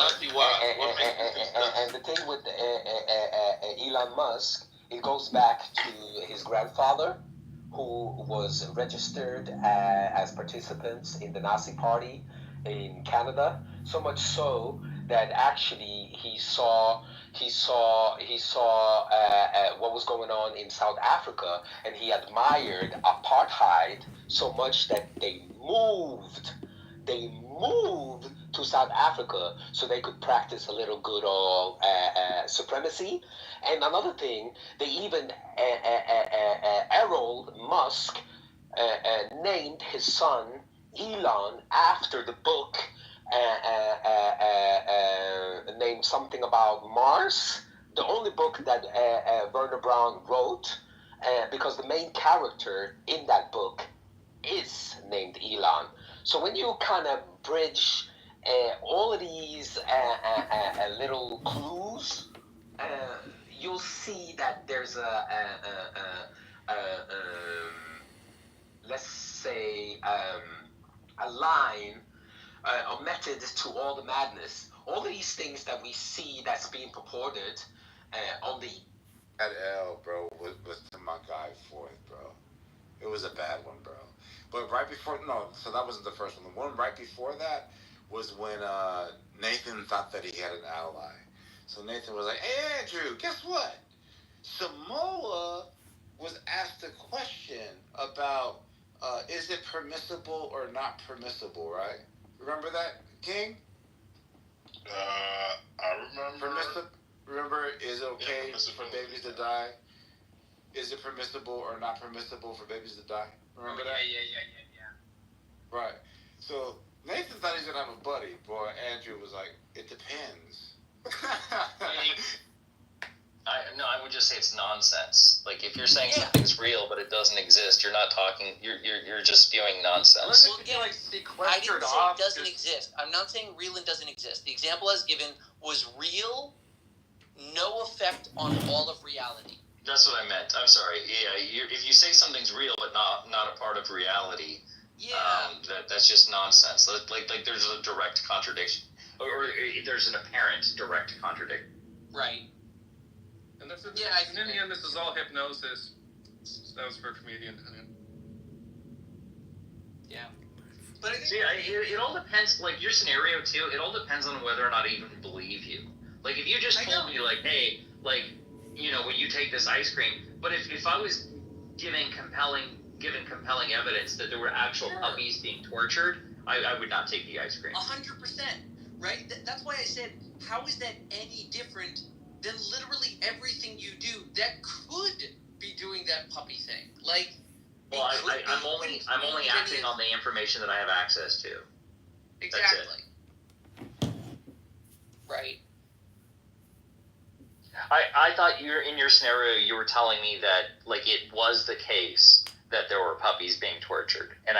exactly why. What makes you think that? And the thing with Elon Musk, it goes back to his grandfather, who was registered as participants in the Nazi Party in Canada. So much so that actually he saw what was going on in South Africa, and he admired apartheid so much that they moved to South Africa so they could practice a little good old supremacy. And another thing, they even Errol Musk named his son Elon after the book named something about Mars, the only book that Werner Braun wrote, because the main character in that book is named Elon. So when you kind of bridge all of these little clues, you'll see that there's let's say a line, a method to all the madness. All of these things that we see that's being purported on the... That L, bro, was to my guy Fourth, bro. It was a bad one, bro. But right before, no, so that wasn't the first one. The one right before that was when Nathan thought that he had an ally. So Nathan was like, hey, Andrew, guess what? Samoa was asked a question about is it permissible or not permissible, right? Remember that, King? I remember. Remember, is it okay for babies to die? Is it permissible or not permissible for babies to die? Remember that? Yeah. Right. So Nathan thought he was gonna have a buddy. Boy, Andrew was like, it depends. I would just say it's nonsense. Like, if you're saying something's real but it doesn't exist, you're not talking. You're just spewing nonsense. Well, again, I didn't say it doesn't exist. I'm not saying real and doesn't exist. The example I was given was real, no effect on all of reality. That's what I meant. I'm sorry. Yeah, if you say something's real but not a part of reality, that's just nonsense. Like there's a direct contradiction, or there's an apparent direct contradiction. Right. And that's in the end, this is all hypnosis. That was for a comedian. Yeah. But I think it all depends. Like your scenario too. It all depends on whether or not I even believe you. Like if you just told me like, hey, like, you know, when you take this ice cream. But if I was given compelling evidence that there were actual puppies being tortured, I would not take the ice cream. 100%. Right? That's why I said, how is that any different than literally everything you do that could be doing that puppy thing? Like, well, I'm only acting on the information that I have access to. Exactly. Right. I thought in your scenario you were telling me that like it was the case that there were puppies being tortured, and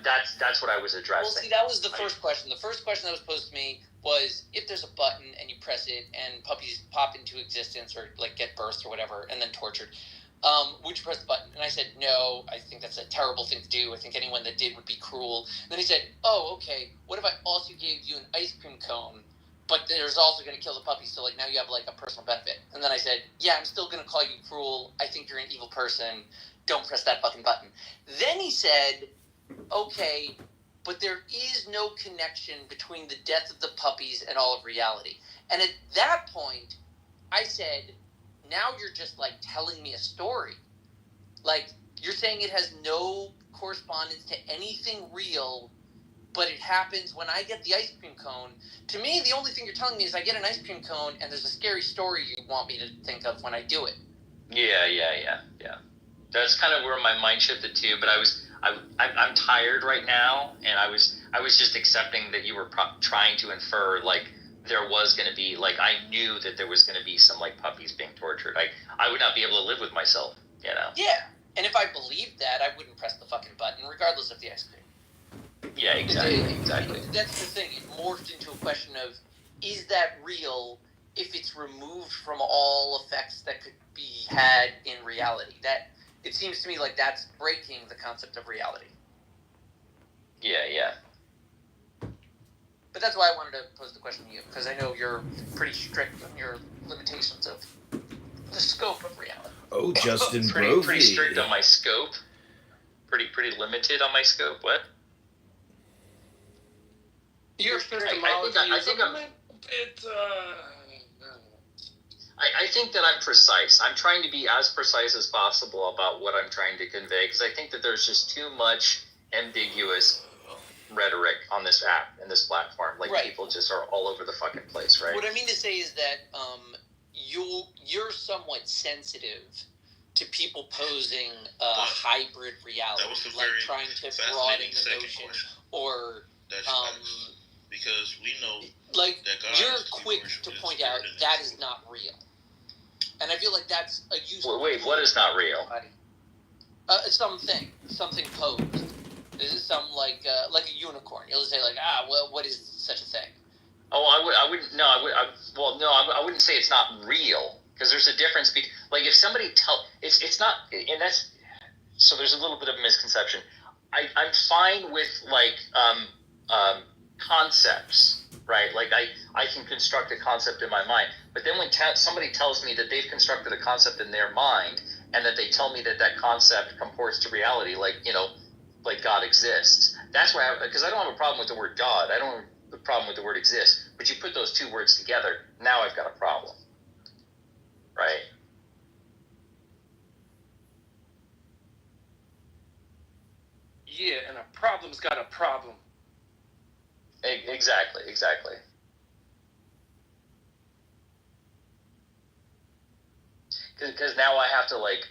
that's what I was addressing. Well, see, that was the first question. The first question that was posed to me was if there's a button and you press it and puppies pop into existence or like get birthed or whatever and then tortured, would you press the button? And I said, no, I think that's a terrible thing to do. I think anyone that did would be cruel. And then he said, oh, okay, what if I also gave you an ice cream cone, but there's also going to kill the puppies, so like now you have like a personal benefit? And then I said, yeah, I'm still going to call you cruel. I think you're an evil person. Don't press that fucking button. Then he said, okay, but there is no connection between the death of the puppies and all of reality. And at that point, I said, now you're just like telling me a story. Like, you're saying it has no correspondence to anything real, but it happens when I get the ice cream cone. To me, the only thing you're telling me is I get an ice cream cone and there's a scary story you want me to think of when I do it. Yeah. That's kind of where my mind shifted to, but I'm tired right now, and I was just accepting that you were trying to infer like there was going to be, like, I knew that there was going to be some like puppies being tortured. I would not be able to live with myself, you know. Yeah, and if I believed that, I wouldn't press the fucking button, regardless of the ice cream. Yeah, exactly. That's the thing. It morphed into a question of, is that real if it's removed from all effects that could be had in reality? That, it seems to me like that's breaking the concept of reality. Yeah. But that's why I wanted to pose the question to you, because I know you're pretty strict on your limitations of the scope of reality. Oh, Justin pretty strict on my scope. Pretty limited on my scope. What? Your epistemology I think I'm. I think that I'm precise. I'm trying to be as precise as possible about what I'm trying to convey, because I think that there's just too much ambiguous rhetoric on this app and this platform. Like, right. People just are all over the fucking place, right? What I mean to say is that you're somewhat sensitive to people posing a hybrid reality, like trying to broaden the notion, or because we know like that God you're quick to point out that is not real, and I feel like that's a useful. Wait, what is not real? Something posed. This is some like a unicorn. You'll say like, well, what is such a thing? Oh, I wouldn't say it's not real, because there's a difference between, like, if somebody it's not, and that's, so there's a little bit of a misconception. I'm fine with, like, concepts, right? Like, I can construct a concept in my mind, but then when somebody tells me that they've constructed a concept in their mind, and that they tell me that concept comports to reality, like, like God exists, that's why, because I don't have a problem with the word God, I don't have a problem with the word exist, but you put those two words together, now I've got a problem, right? Yeah, and a problem's got a problem. Exactly. Because now I have to, like,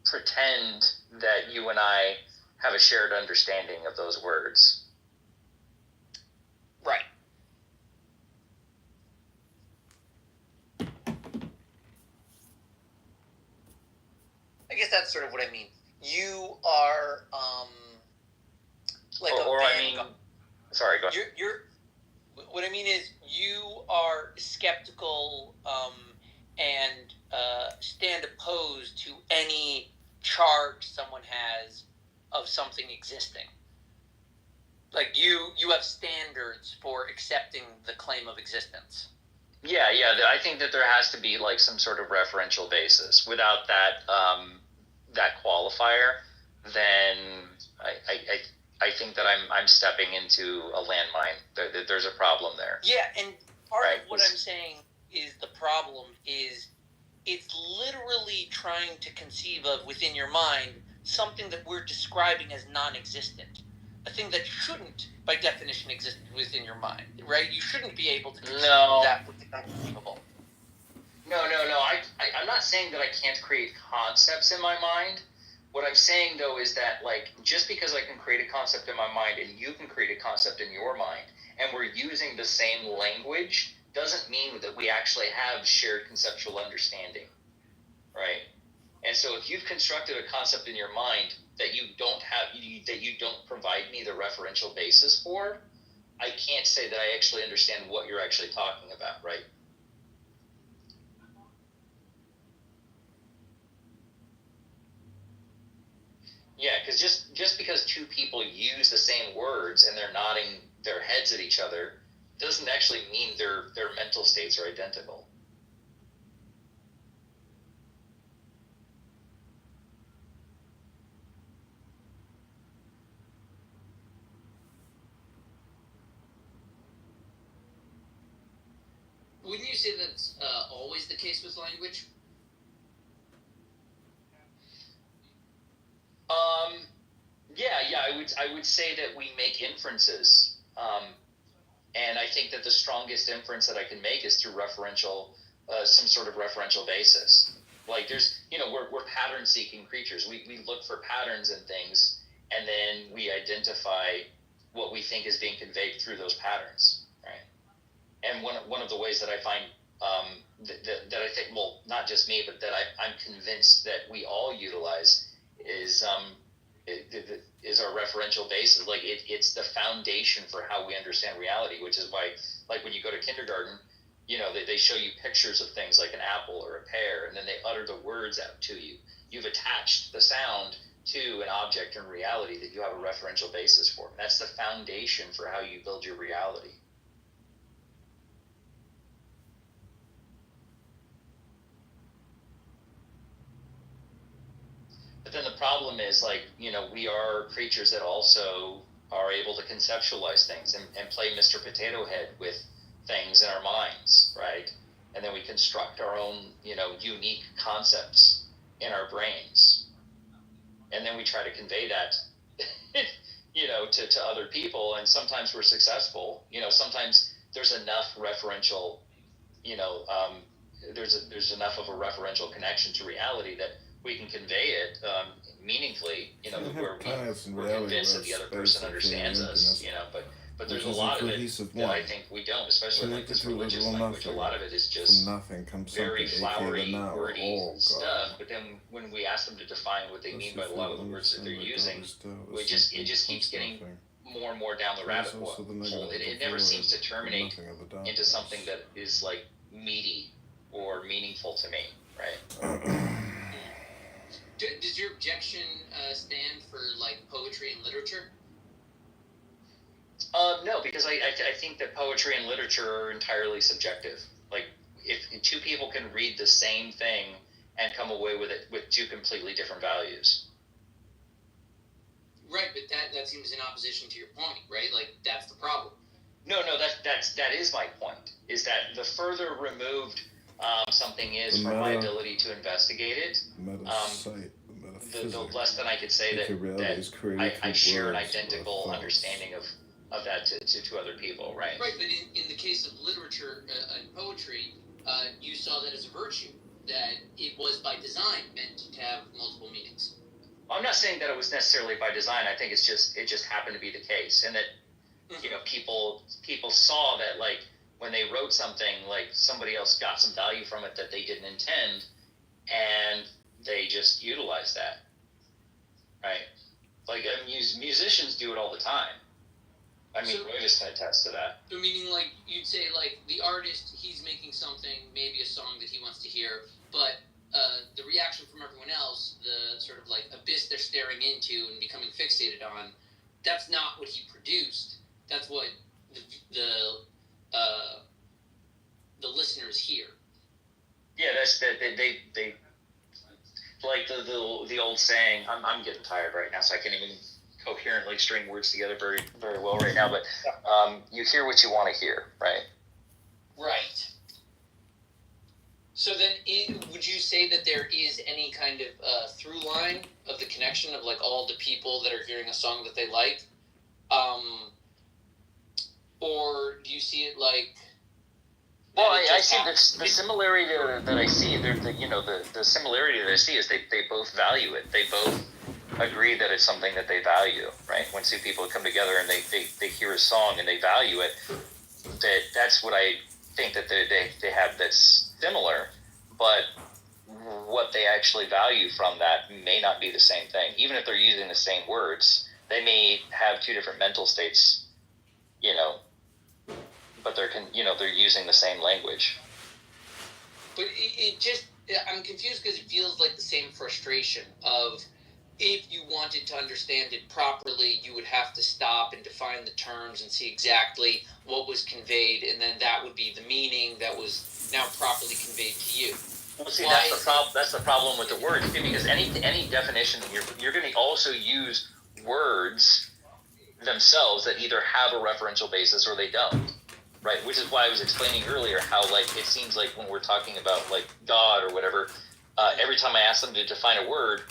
pretend that you and I have a shared understanding of those words. Right. I guess that's sort of what I mean. You are like sorry, go ahead. You're what I mean is you are skeptical and stand opposed to any charge someone has of something existing. Like you have standards for accepting the claim of existence. Yeah. I think that there has to be, like, some sort of referential basis. Without that that qualifier, then I think that I'm stepping into a landmine. There's a problem there. Yeah, and part of what I'm saying is the problem is it's literally trying to conceive of within your mind something that we're describing as non-existent. A thing that shouldn't, by definition, exist within your mind, right? You shouldn't be able to conceive that with the unconceivable. No. I'm not saying that I can't create concepts in my mind. What I'm saying, though, is that, like, just because I can create a concept in my mind and you can create a concept in your mind, and we're using the same language, doesn't mean that we actually have shared conceptual understanding, right? And so if you've constructed a concept in your mind that you don't provide me the referential basis for, I can't say that I actually understand what you're actually talking about, right? Yeah, because just because two people use the same words and they're nodding their heads at each other doesn't actually mean their mental states are identical. Wouldn't you say that's always the case with language? Yeah, I would say that we make inferences, and I think that the strongest inference that I can make is through some sort of referential basis. Like, there's, we're pattern-seeking creatures. We look for patterns in things, and then we identify what we think is being conveyed through those patterns, right? And one of the ways that I find that I think, well, not just me, but that I'm convinced that we all utilize is our referential basis. Like, it's the foundation for how we understand reality, which is why, like, when you go to kindergarten, they show you pictures of things like an apple or a pear, and then they utter the words out to you. You've attached the sound to an object in reality that you have a referential basis for. And that's the foundation for how you build your reality. problem is, like, we are creatures that also are able to conceptualize things and play Mr. Potato Head with things in our minds, right? And then we construct our own, unique concepts in our brains. And then we try to convey that, to other people. And sometimes we're successful. Sometimes there's enough referential, there's enough of a referential connection to reality that we can convey it meaningfully, where we're convinced that the other person understands us, but there's a lot of it that I think we don't, especially like this religious language. A lot of it is just very flowery, wordy stuff. But then when we ask them to define what they mean by a lot of the words that they're using, it just keeps getting more and more down the rabbit hole. It never seems to terminate into something that is like meaty or meaningful to me, right? Does your objection stand for like poetry and literature? No, because I think that poetry and literature are entirely subjective. Like, if two people can read the same thing and come away with it with two completely different values. Right, but that seems in opposition to your point, right? Like, that's the problem. No, that is my point. Is that the further removed something is from my ability to investigate it, the less than I could say that I share an identical understanding of that to other people, right? Right, but in the case of literature and poetry, you saw that as a virtue, that it was by design meant to have multiple meanings. I'm not saying that it was necessarily by design. I think it just happened to be the case, and that people saw that, like, when they wrote something, like, somebody else got some value from it that they didn't intend, and they just utilized that, right? Like, musicians do it all the time. I mean, Roy just can attest to that. So meaning, like, you'd say, like, the artist, he's making something, maybe a song that he wants to hear, but the reaction from everyone else, the sort of, like, abyss they're staring into and becoming fixated on, that's not what he produced. That's what the listeners hear. Yeah, that's that. They like the old saying. I'm getting tired right now, so I can't even coherently string words together very, very well right now. But you hear what you want to hear, right? Right. So then, would you say that there is any kind of through line of the connection of, like, all the people that are hearing a song that they like? Or do you see it like... Well, I see the similarity that I see. The similarity that I see is they both value it. They both agree that it's something that they value, right? When two people come together and they hear a song and they value it, that's what I think that they have that's similar, but what they actually value from that may not be the same thing. Even if they're using the same words, they may have two different mental states, but they're using the same language. But it just, I'm confused because it feels like the same frustration of, if you wanted to understand it properly, you would have to stop and define the terms and see exactly what was conveyed, and then that would be the meaning that was now properly conveyed to you. Well, see, that's the problem with the words, too, because any definition, you're going to also use words themselves that either have a referential basis or they don't, right? Which is why I was explaining earlier how, like, it seems like when we're talking about, like, God or whatever, every time I ask them to define a word,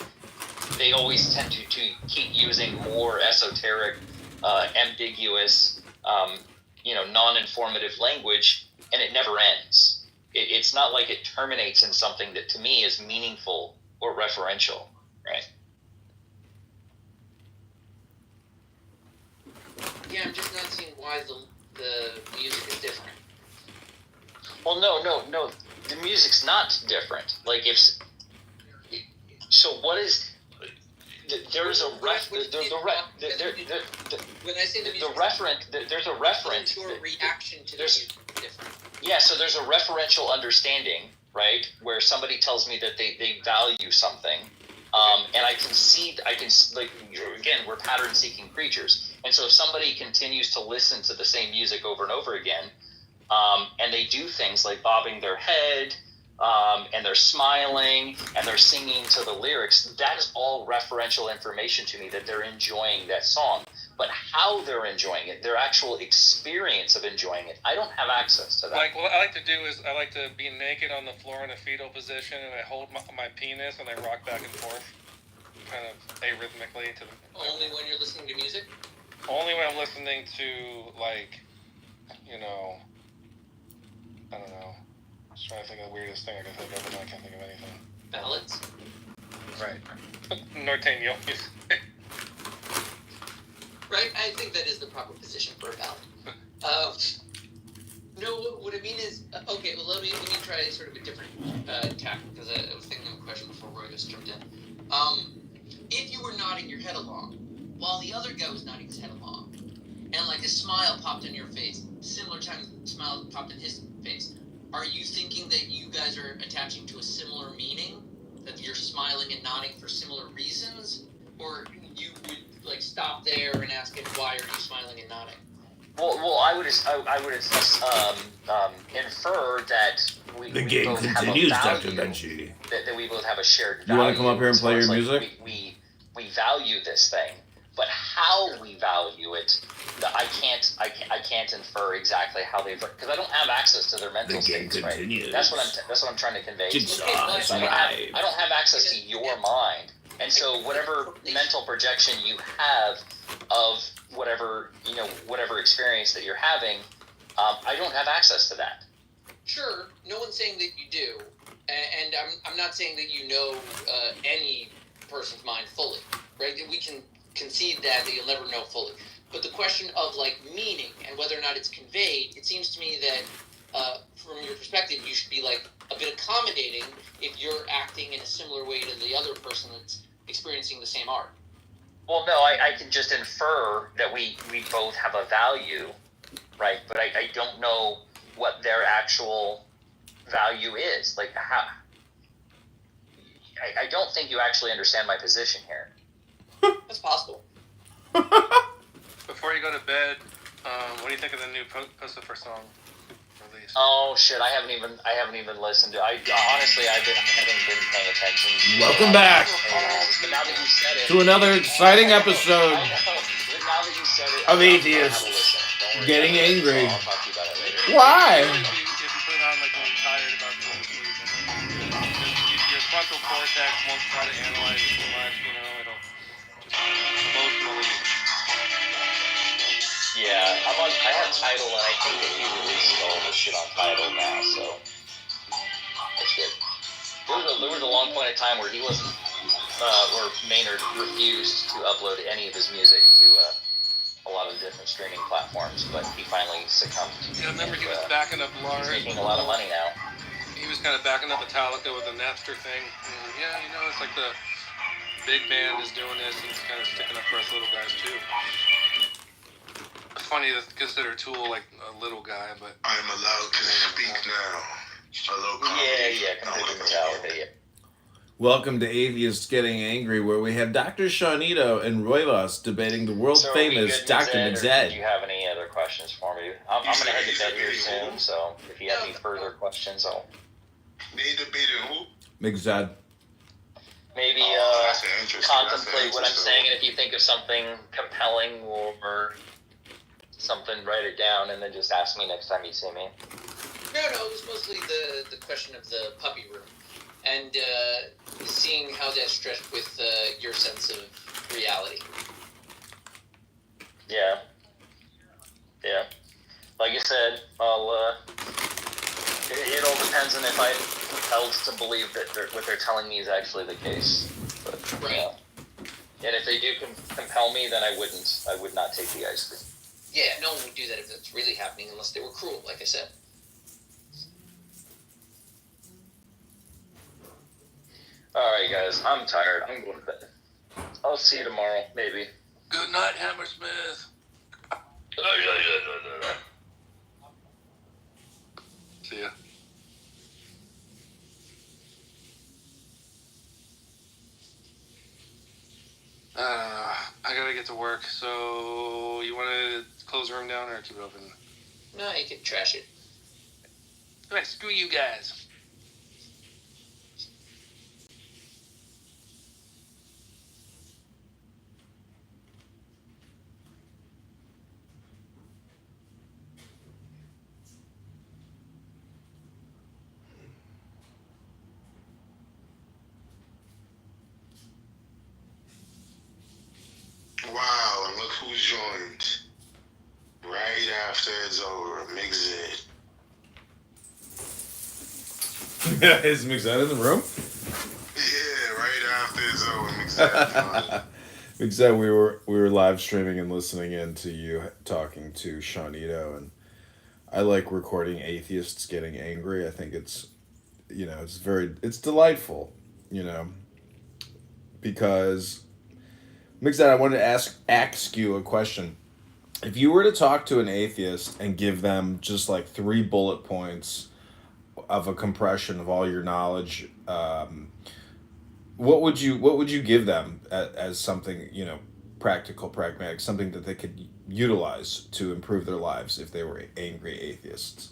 they always tend to keep using more esoteric, ambiguous, non-informative language, and it never ends. It's not like it terminates in something that to me is meaningful or referential, right? Yeah, I'm just not seeing why the music is different. Well, no. The music's not different. Like, so what is... There's a reference. There's a reference. Your reaction to the music is different. Yeah, so there's a referential understanding, right, where somebody tells me that they value something, and I can like, again, we're pattern-seeking creatures, and so if somebody continues to listen to the same music over and over again, and they do things like bobbing their head, and they're smiling and they're singing to the lyrics, that is all referential information to me that they're enjoying that song. But how they're enjoying it, their actual experience of enjoying it, I don't have access to that. Like, what I like to do is I like to be naked on the floor in a fetal position, and I hold my penis and I rock back and forth, kind of arrhythmically to the. Only when you're listening to music? Only when I'm listening to, like, you know, I don't know. I was trying to think of the weirdest thing I could think of, and I can't think of anything. Ballads? Right. Norteño. Right, I think that is the proper position for a ballad. No, what I mean is, okay, well, let me try sort of a different tack, because I was thinking of a question before Roy just jumped in. If you were nodding your head along, while the other guy was nodding his head along, and like a smile popped on your face, similar time a smile popped in his face, are you thinking that you guys are attaching to a similar meaning? That you're smiling and nodding for similar reasons? Or you would like stop there and ask him, why are you smiling and nodding? Well, I would infer that we game both continues, have a Dr. value, Benji. that we both have a shared You value. want to come up here and play your Like music? We value this thing, but how we value it, I can't infer exactly how they, because I don't have access to their mental The game states. Right? continues. That's what I'm trying to convey. Jigsaw is I alive. don't have access to your mind, and so whatever mental projection you have of whatever experience that you're having, I don't have access to that. Sure, no one's saying that you do, and I'm not saying that you know any person's mind fully, right? We can concede that you'll never know fully. But the question of like meaning and whether or not it's conveyed, it seems to me that from your perspective, you should be like a bit accommodating if you're acting in a similar way to the other person that's experiencing the same art. Well, no, I can just infer that we both have a value, right? But I don't know what their actual value is. Like, how? I don't think you actually understand my position here. That's possible. Before you go to bed, what do you think of the new Pussifer song release? Oh shit! I haven't even listened to. Honestly, I haven't been paying attention. Welcome back But now that you said it, to another exciting episode I know. But now that you said it, of I'm gonna have a Atheists listen. Don't worry Getting about it. Angry. I'll talk to you about it later. Why? If you put it on like when you're tired about going to sleep, your frontal cortex won't try to analyze it too much, you know, it'll just emotionally. Yeah, I have Tidal, and I think that he released all this shit on Tidal now, so that's good. There was a long point of time where he wasn't, where Maynard refused to upload any of his music to a lot of different streaming platforms, but he finally succumbed. Yeah, I remember he was backing up Lars. He's making a lot of money now. He was kind of backing up Metallica with the Napster thing. And, yeah, you know, it's like the big band is doing this, and it's kind of sticking up for us little guys too. It's funny to consider Tool like a little guy, but I am allowed to speak now. Hello, Yeah, compared to Metallica, yeah. Welcome to Atheists Getting Angry, where we have Dr. Shawnito and Roylos debating the world famous Dr. Mczed. Do you Mczed. have any other questions for me? I'm going to head to bed here soon, so if you have any further questions, I'll Need to be the who? Mczed. maybe That's interesting. contemplate what I'm saying, and if you think of something compelling or something, write it down, and then just ask me next time you see me. No, it was mostly the question of the puppy room. And seeing how that stretched with your sense of reality. Yeah. Like I said, it all depends on if I'm compelled to believe that what they're telling me is actually the case. But, Right. Yeah. And if they do compel me, then I would not take the ice cream. Yeah, no one would do that if it's really happening unless they were cruel, like I said. Alright, guys, I'm tired. I'm going to bed. I'll see you tomorrow, maybe. good night, Hammersmith. See ya. I gotta get to work, so you want to close the room down or keep it open? No, you can trash it. Alright, screw you guys. who joined right after it's over. Mix it. Is Mixed in the room? Yeah, right after it's over. Mix it. Except we were live streaming and listening in to you talking to Shawnito, and I like recording atheists getting angry. I think it's it's delightful, because Mixed, I wanted to ask you a question. If you were to talk to an atheist and give them just like 3 bullet points of a compression of all your knowledge, what would you give them as something practical, pragmatic, something that they could utilize to improve their lives if they were angry atheists?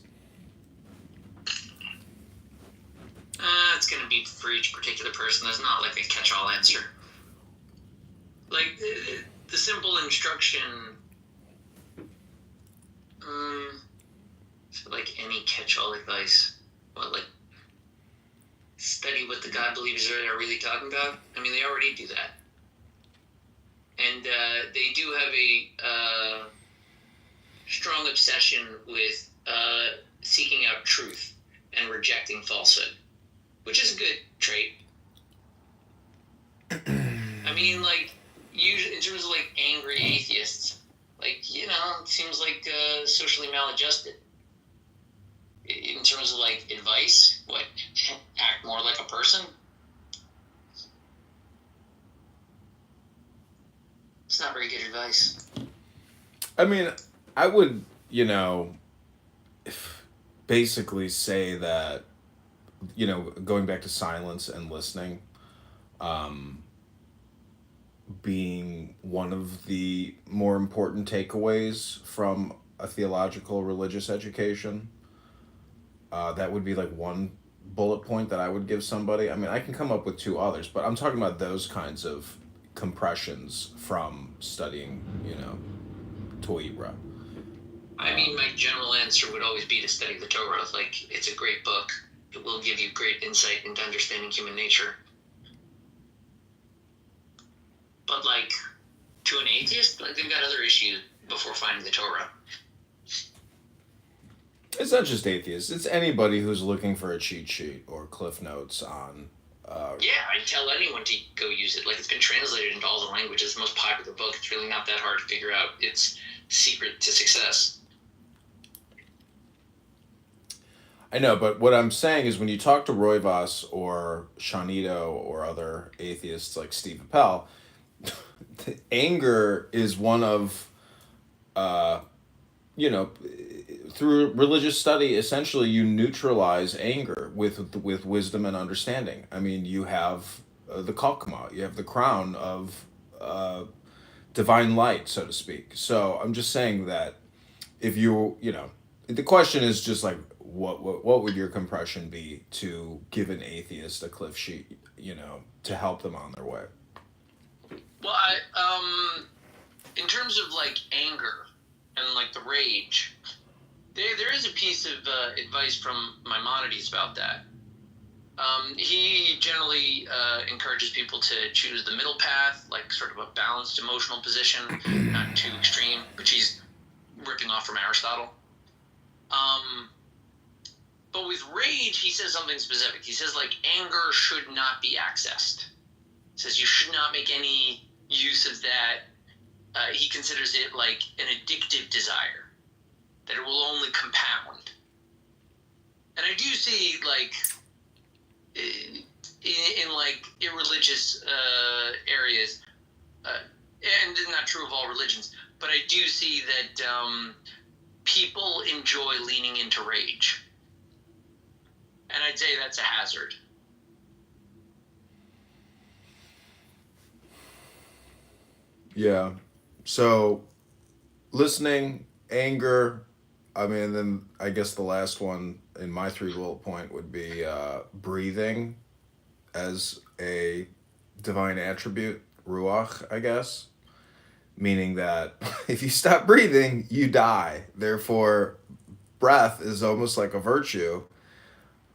It's going to be for each particular person. There's not like a catch-all answer. Like the simple instruction, like any catch-all advice, like study what the God believers are really talking about. I mean, they already do that, and they do have a strong obsession with seeking out truth and rejecting falsehood, which is a good trait. I mean, like, usually in terms of like angry atheists, like, it seems like socially maladjusted. In terms of like advice, act more like a person? It's not very good advice. I mean, I would, basically say that, going back to silence and listening, being one of the more important takeaways from a theological religious education. That would be like one bullet point that I would give somebody. I mean, I can come up with 2 others, but I'm talking about those kinds of compressions from studying, Torah. I mean, my general answer would always be to study the Torah. Like, it's a great book. It will give you great insight into understanding human nature. But, like, to an atheist, like, they've got other issues before finding the Torah. It's not just atheists. It's anybody who's looking for a cheat sheet or cliff notes on... Yeah, I'd tell anyone to go use it. Like, it's been translated into all the languages. It's the most popular book. It's really not that hard to figure out. It's secret to success. I know, but what I'm saying is when you talk to Roivas or Shawnito or other atheists like Steve Appel, anger is one of, through religious study, essentially you neutralize anger with wisdom and understanding. I mean, you have the kalkma, you have the crown of divine light, so to speak. So I'm just saying that if the question is just like, what would your compression be to give an atheist a cliff sheet, to help them on their way? Well, in terms of like anger and like the rage, there is a piece of advice from Maimonides about that. He generally encourages people to choose the middle path, like sort of a balanced emotional position, not too extreme, which he's ripping off from Aristotle. But with rage, he says something specific. He says, like, anger should not be accessed. He says you should not make any use of that. He considers it like an addictive desire, that it will only compound. And I do see, like, in like irreligious areas, and not true of all religions, but I do see that people enjoy leaning into rage. And I'd say that's a hazard. Yeah. So, listening, anger, I mean, then I guess the last one in my 3 bullet point would be breathing as a divine attribute, ruach, I guess. Meaning that if you stop breathing, you die. Therefore, breath is almost like a virtue.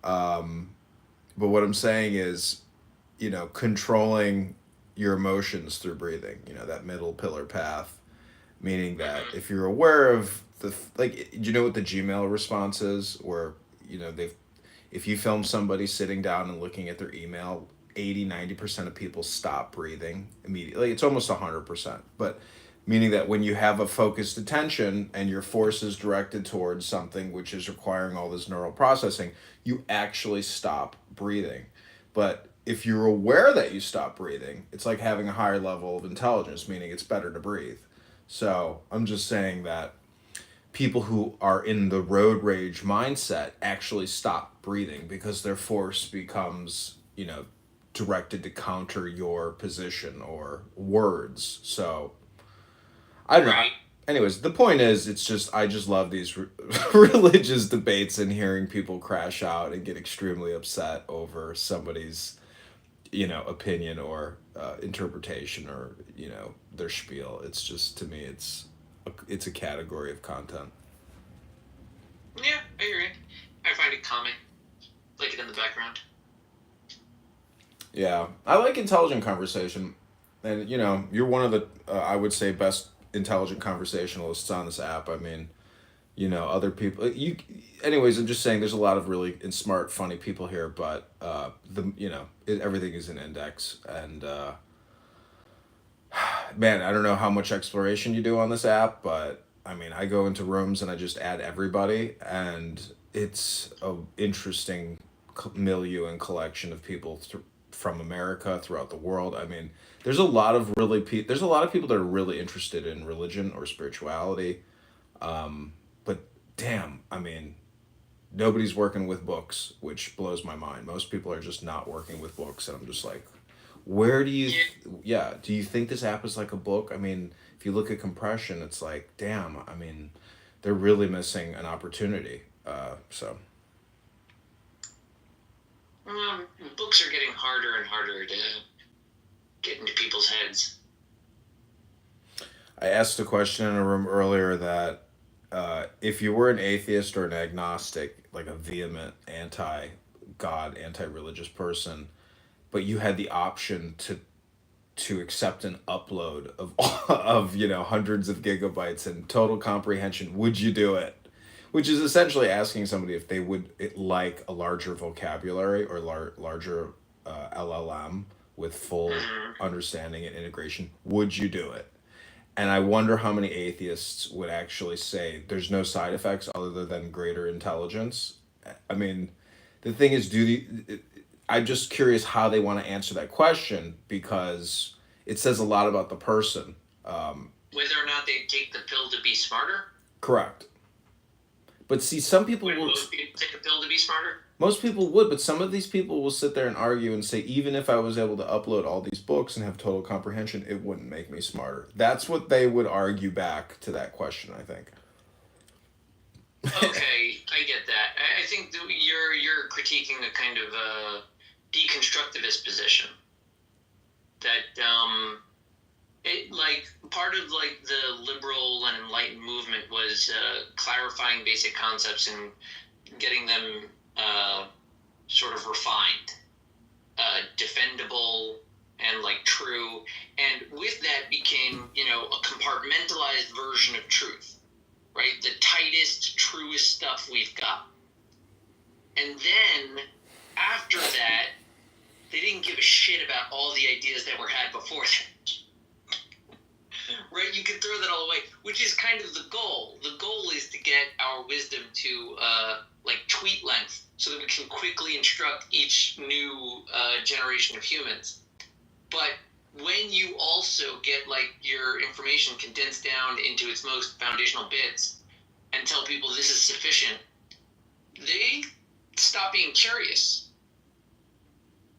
But what I'm saying is, controlling your emotions through breathing, that middle pillar path, meaning that if you're aware of the like, do you know what the Gmail response is? Where if you film somebody sitting down and looking at their email, 80-90% of people stop breathing immediately. It's almost 100%, but meaning that when you have a focused attention and your force is directed towards something which is requiring all this neural processing, you actually stop breathing. But if you're aware that you stop breathing, it's like having a higher level of intelligence, meaning it's better to breathe. So I'm just saying that people who are in the road rage mindset actually stop breathing because their force becomes, directed to counter your position or words. So I don't know. Right. Anyways, the point is, it's just I just love these religious debates and hearing people crash out and get extremely upset over somebody's, opinion or interpretation or their spiel. It's just, to me, it's a category of content. Yeah, I agree. I find it calming. Like it in the background. Yeah, I like intelligent conversation, and you're one of the I would say best intelligent conversationalists on this app. I mean, other people. Anyways, I'm just saying, there's a lot of really smart, funny people here, but everything is an index, and man, I don't know how much exploration you do on this app, but I mean, I go into rooms and I just add everybody, and it's a interesting milieu and collection of people from America throughout the world. I mean, there's a lot of there's a lot of people that are really interested in religion or spirituality, but damn, I mean, nobody's working with books, which blows my mind. Most people are just not working with books, and I'm just like, where do you, do you think this app is like a book? I mean, if you look at compression, it's like, damn, I mean, they're really missing an opportunity. So. Books are getting harder and harder to get into people's heads. I asked a question in a room earlier that if you were an atheist or an agnostic, like a vehement anti-God, anti-religious person, but you had the option to accept an upload of hundreds of gigabytes and total comprehension, would you do it? Which is essentially asking somebody if they would like a larger vocabulary or larger LLM with full understanding and integration. Would you do it? And I wonder how many atheists would actually say there's no side effects other than greater intelligence. I mean, the thing is, I'm just curious how they want to answer that question, because it says a lot about the person. Whether or not they take the pill to be smarter? Correct. But see, some people will most people take a pill to be smarter. Most people would, but some of these people will sit there and argue and say, even if I was able to upload all these books and have total comprehension, it wouldn't make me smarter. That's what they would argue back to that question, I think. Okay, I get that. I think that you're critiquing a kind of deconstructivist position. That part of the liberal and enlightened movement was clarifying basic concepts and getting them sort of refined, defendable, and true. And with that became, a compartmentalized version of truth, right? The tightest, truest stuff we've got. And then after that, they didn't give a shit about all the ideas that were had before that. Right? You can throw that all away, which is kind of the goal. The goal is to get our wisdom to tweet length so that we can quickly instruct each new generation of humans. But when you also get your information condensed down into its most foundational bits and tell people this is sufficient, they stop being curious.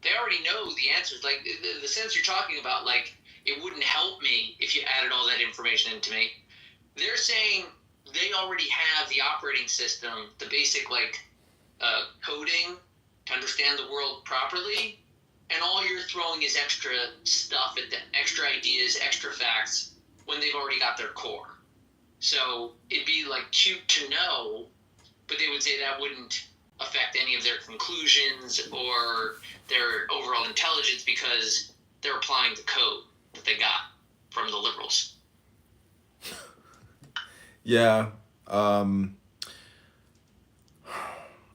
They already know the answers. The sense you're talking about, it wouldn't help me if you added all that information into me. They're saying they already have the operating system, the basic coding to understand the world properly, and all you're throwing is extra stuff at them, extra ideas, extra facts, when they've already got their core. So it'd be cute to know, but they would say that wouldn't affect any of their conclusions or their overall intelligence because they're applying the code that they got from the liberals. Yeah. Um,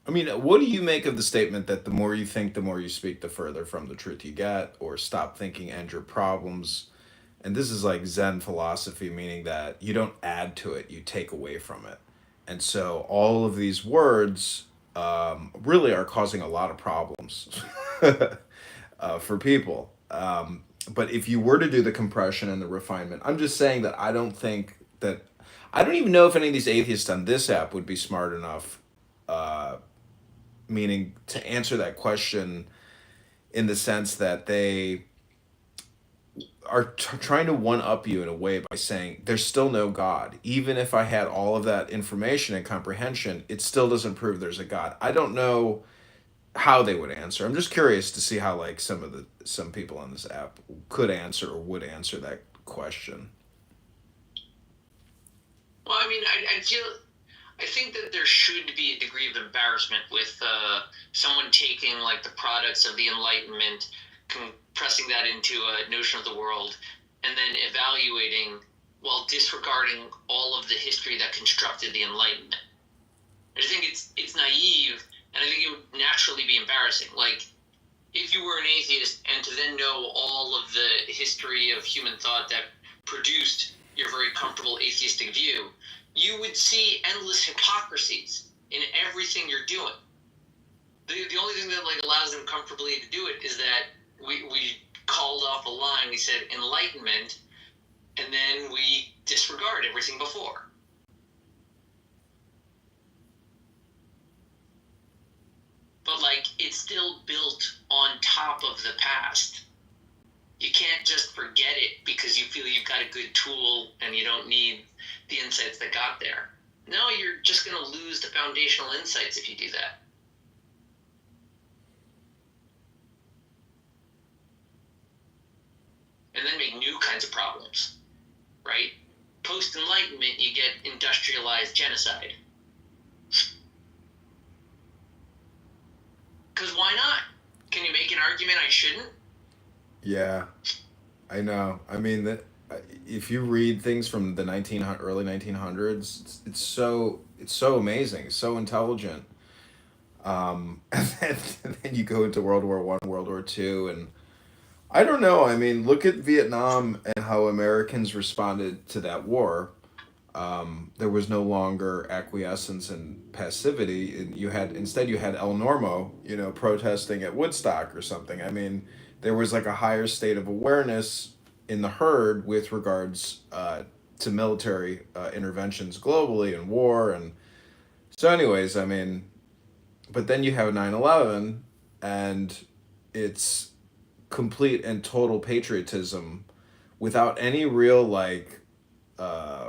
I mean, what do you make of the statement that the more you think, the more you speak, the further from the truth you get, or stop thinking, end your problems? And this is like Zen philosophy, meaning that you don't add to it, you take away from it. And so all of these words really are causing a lot of problems for people. But if you were to do the compression and the refinement, I'm just saying that I don't think that, I don't even know if any of these atheists on this app would be smart enough, uh, meaning to answer that question in the sense that they are trying to one up you in a way by saying there's still no God. Even if I had all of that information and comprehension, it still doesn't prove there's a God. I don't know how they would answer. I'm just curious to see how like some people on this app could answer or would answer that question. Well, I mean, I think that there should be a degree of embarrassment with someone taking like the products of the Enlightenment, compressing that into a notion of the world, and then evaluating while disregarding all of the history that constructed the Enlightenment. I just think it's naive, and I think it would naturally be embarrassing. Like, if you were an atheist and to then know all of the history of human thought that produced your very comfortable atheistic view, you would see endless hypocrisies in everything you're doing. The only thing that like allows them comfortably to do it is that we called off a line. We said enlightenment, and then we disregard everything before. But like it's still built on top of the past. You can't just forget it because you feel you've got a good tool and you don't need the insights that got there. No, you're just going to lose the foundational insights if you do that. And then make new kinds of problems, right? Post-Enlightenment, you get industrialized genocide. Because why not? Can you make an argument I shouldn't? Yeah, I know. I mean that if you read things from the early 1900s, it's so amazing, so intelligent. And then you go into World War I, World War II, and I don't know. I mean, look at Vietnam and how Americans responded to that war. There was no longer acquiescence and passivity. And you had El Normo, protesting at Woodstock or something. I mean, there was like a higher state of awareness in the herd with regards to military interventions globally and war. And so, anyways, I mean, but then you have 9/11, and it's complete and total patriotism without any real like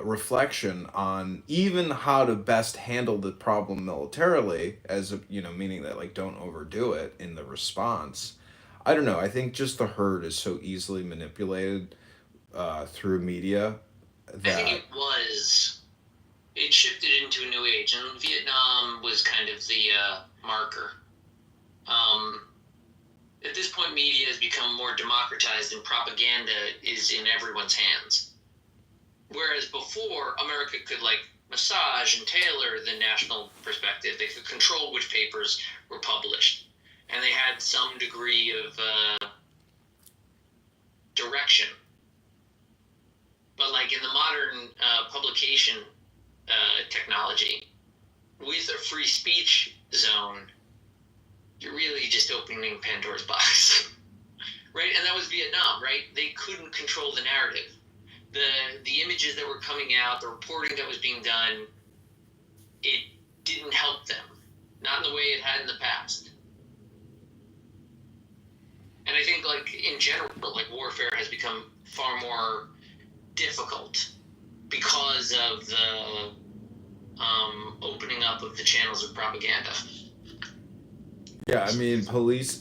reflection on even how to best handle the problem militarily, meaning that like don't overdo it in the response. I don't know. I think just the herd is so easily manipulated through media I think that it shifted into a new age, and Vietnam was kind of the marker. At this point, media has become more democratized, and propaganda is in everyone's hands. Whereas before, America could like massage and tailor the national perspective. They could control which papers were published, and they had some degree of direction. But like in the modern publication technology, with a free speech zone, you're really just opening Pandora's box, right? And that was Vietnam, right? They couldn't control the narrative. The images that were coming out, the reporting that was being done, it didn't help them. Not in the way it had in the past. And I think, like, in general, like, warfare has become far more difficult because of the opening up of the channels of propaganda. Yeah, I mean,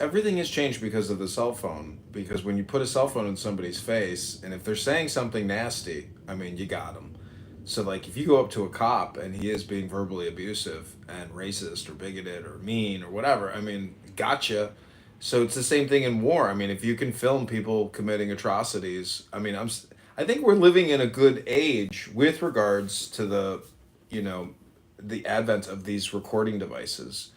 everything has changed because of the cell phone. Because when you put a cell phone in somebody's face, and if they're saying something nasty, I mean, you got them. So, like, if you go up to a cop and he is being verbally abusive and racist or bigoted or mean or whatever, I mean, gotcha. So it's the same thing in war. I mean, if you can film people committing atrocities, I mean, I think we're living in a good age with regards to the the advent of these recording devices.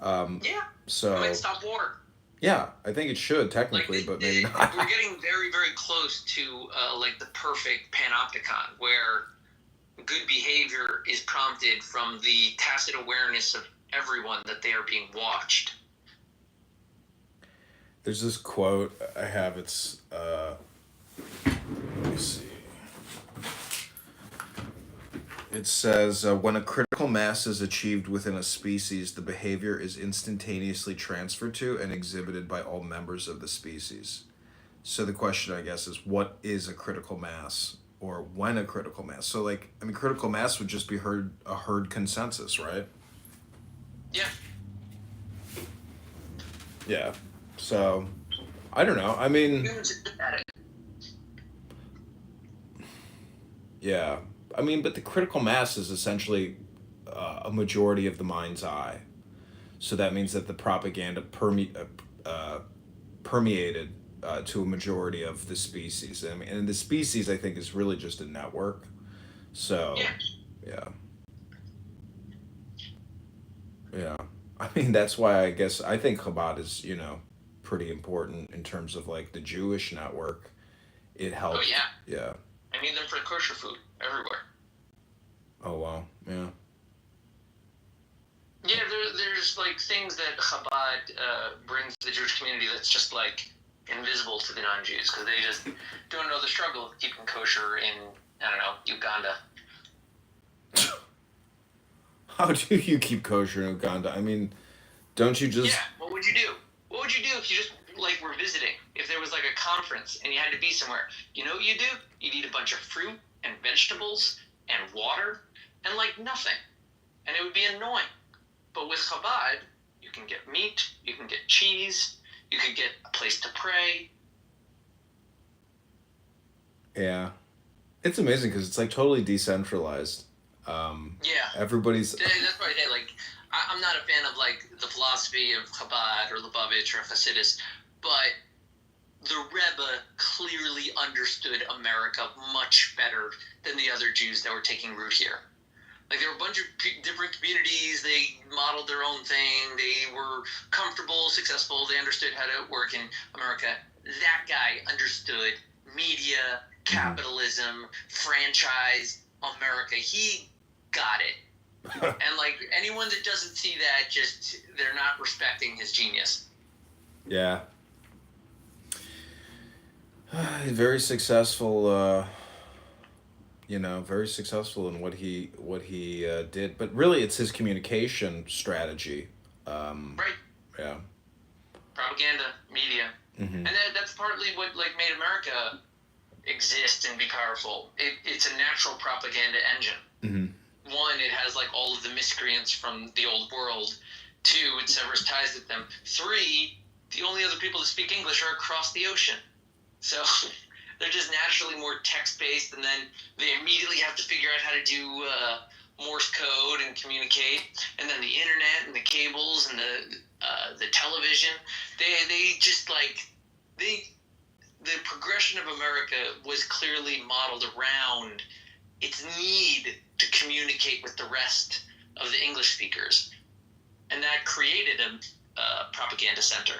Yeah. So It might stop war. yeah, I think it should technically, but maybe not. We're getting very, very close to like the perfect panopticon, where good behavior is prompted from the tacit awareness of everyone that they are being watched. There's this quote I have. It's let me see. It says, when a critical mass is achieved within a species, the behavior is instantaneously transferred to and exhibited by all members of the species. So the question, I guess, is what is a critical mass, or when a critical mass? So, like, I mean, critical mass would just be a herd consensus, right? Yeah. Yeah. So, I don't know. I mean, yeah. I mean, but the critical mass is essentially a majority of the mind's eye. So that means that the propaganda permeated to a majority of the species. I mean, and the species, I think, is really just a network. So, yeah. Yeah. I mean, that's why I think Chabad is, pretty important in terms of like the Jewish network. It helped. Oh, yeah. Yeah. I need them for kosher food everywhere. Oh, wow. Yeah. Yeah, there's like things that Chabad brings to the Jewish community that's just like invisible to the non-Jews, because they just don't know the struggle of keeping kosher in, I don't know, Uganda. How do you keep kosher in Uganda? I mean, don't you just... Yeah, what would you do? What would you do if you just, like, were visiting? If there was, like, a conference and you had to be somewhere? You know what you'd do? You'd eat a bunch of fruit and vegetables and water and, like, nothing. And it would be annoying. But with Chabad, you can get meat, you can get cheese, you can get a place to pray. Yeah. It's amazing because it's, like, totally decentralized. Yeah. Everybody's... That's why I say, like, I'm not a fan of, like, the philosophy of Chabad or Lubavitch or Hasidus, but the Rebbe clearly understood America much better than the other Jews that were taking root here. Like, there were a bunch of different communities. They modeled their own thing. They were comfortable, successful. They understood how to work in America. That guy understood media, capitalism, franchise, America. He got it. And, like, anyone that doesn't see that, just, they're not respecting his genius. Yeah. Very successful, very successful in what he did. But really, it's his communication strategy. Right. Yeah. Propaganda, media. Mm-hmm. And that's partly what, like, made America exist and be powerful. It's a natural propaganda engine. Mm-hmm. One, it has, like, all of the miscreants from the old world. Two, it severs ties with them. Three, the only other people that speak English are across the ocean. So they're just naturally more text-based, and then they immediately have to figure out how to do Morse code and communicate. And then the internet and the cables and the television. They just, like, the progression of America was clearly modeled around its need to communicate with the rest of the English speakers. And that created a propaganda center,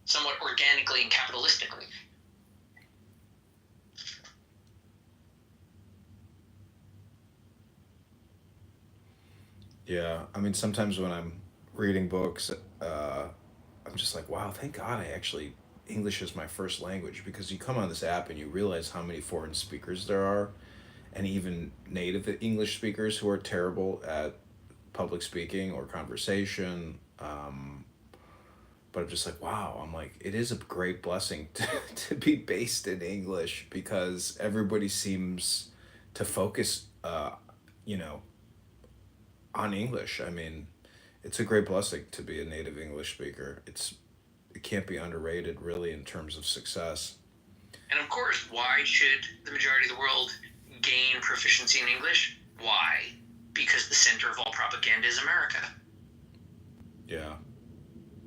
somewhat organically and capitalistically. Yeah, I mean, sometimes when I'm reading books, I'm just like, wow, thank God English is my first language, because you come on this app and you realize how many foreign speakers there are, and even native English speakers who are terrible at public speaking or conversation. But I'm just like, wow, I'm like, it is a great blessing to be based in English, because everybody seems to focus, on English. I mean, it's a great blessing to be a native English speaker. It can't be underrated, really, in terms of success. And of course, why should the majority of the world gain proficiency in English? Why? Because the center of all propaganda is America. Yeah.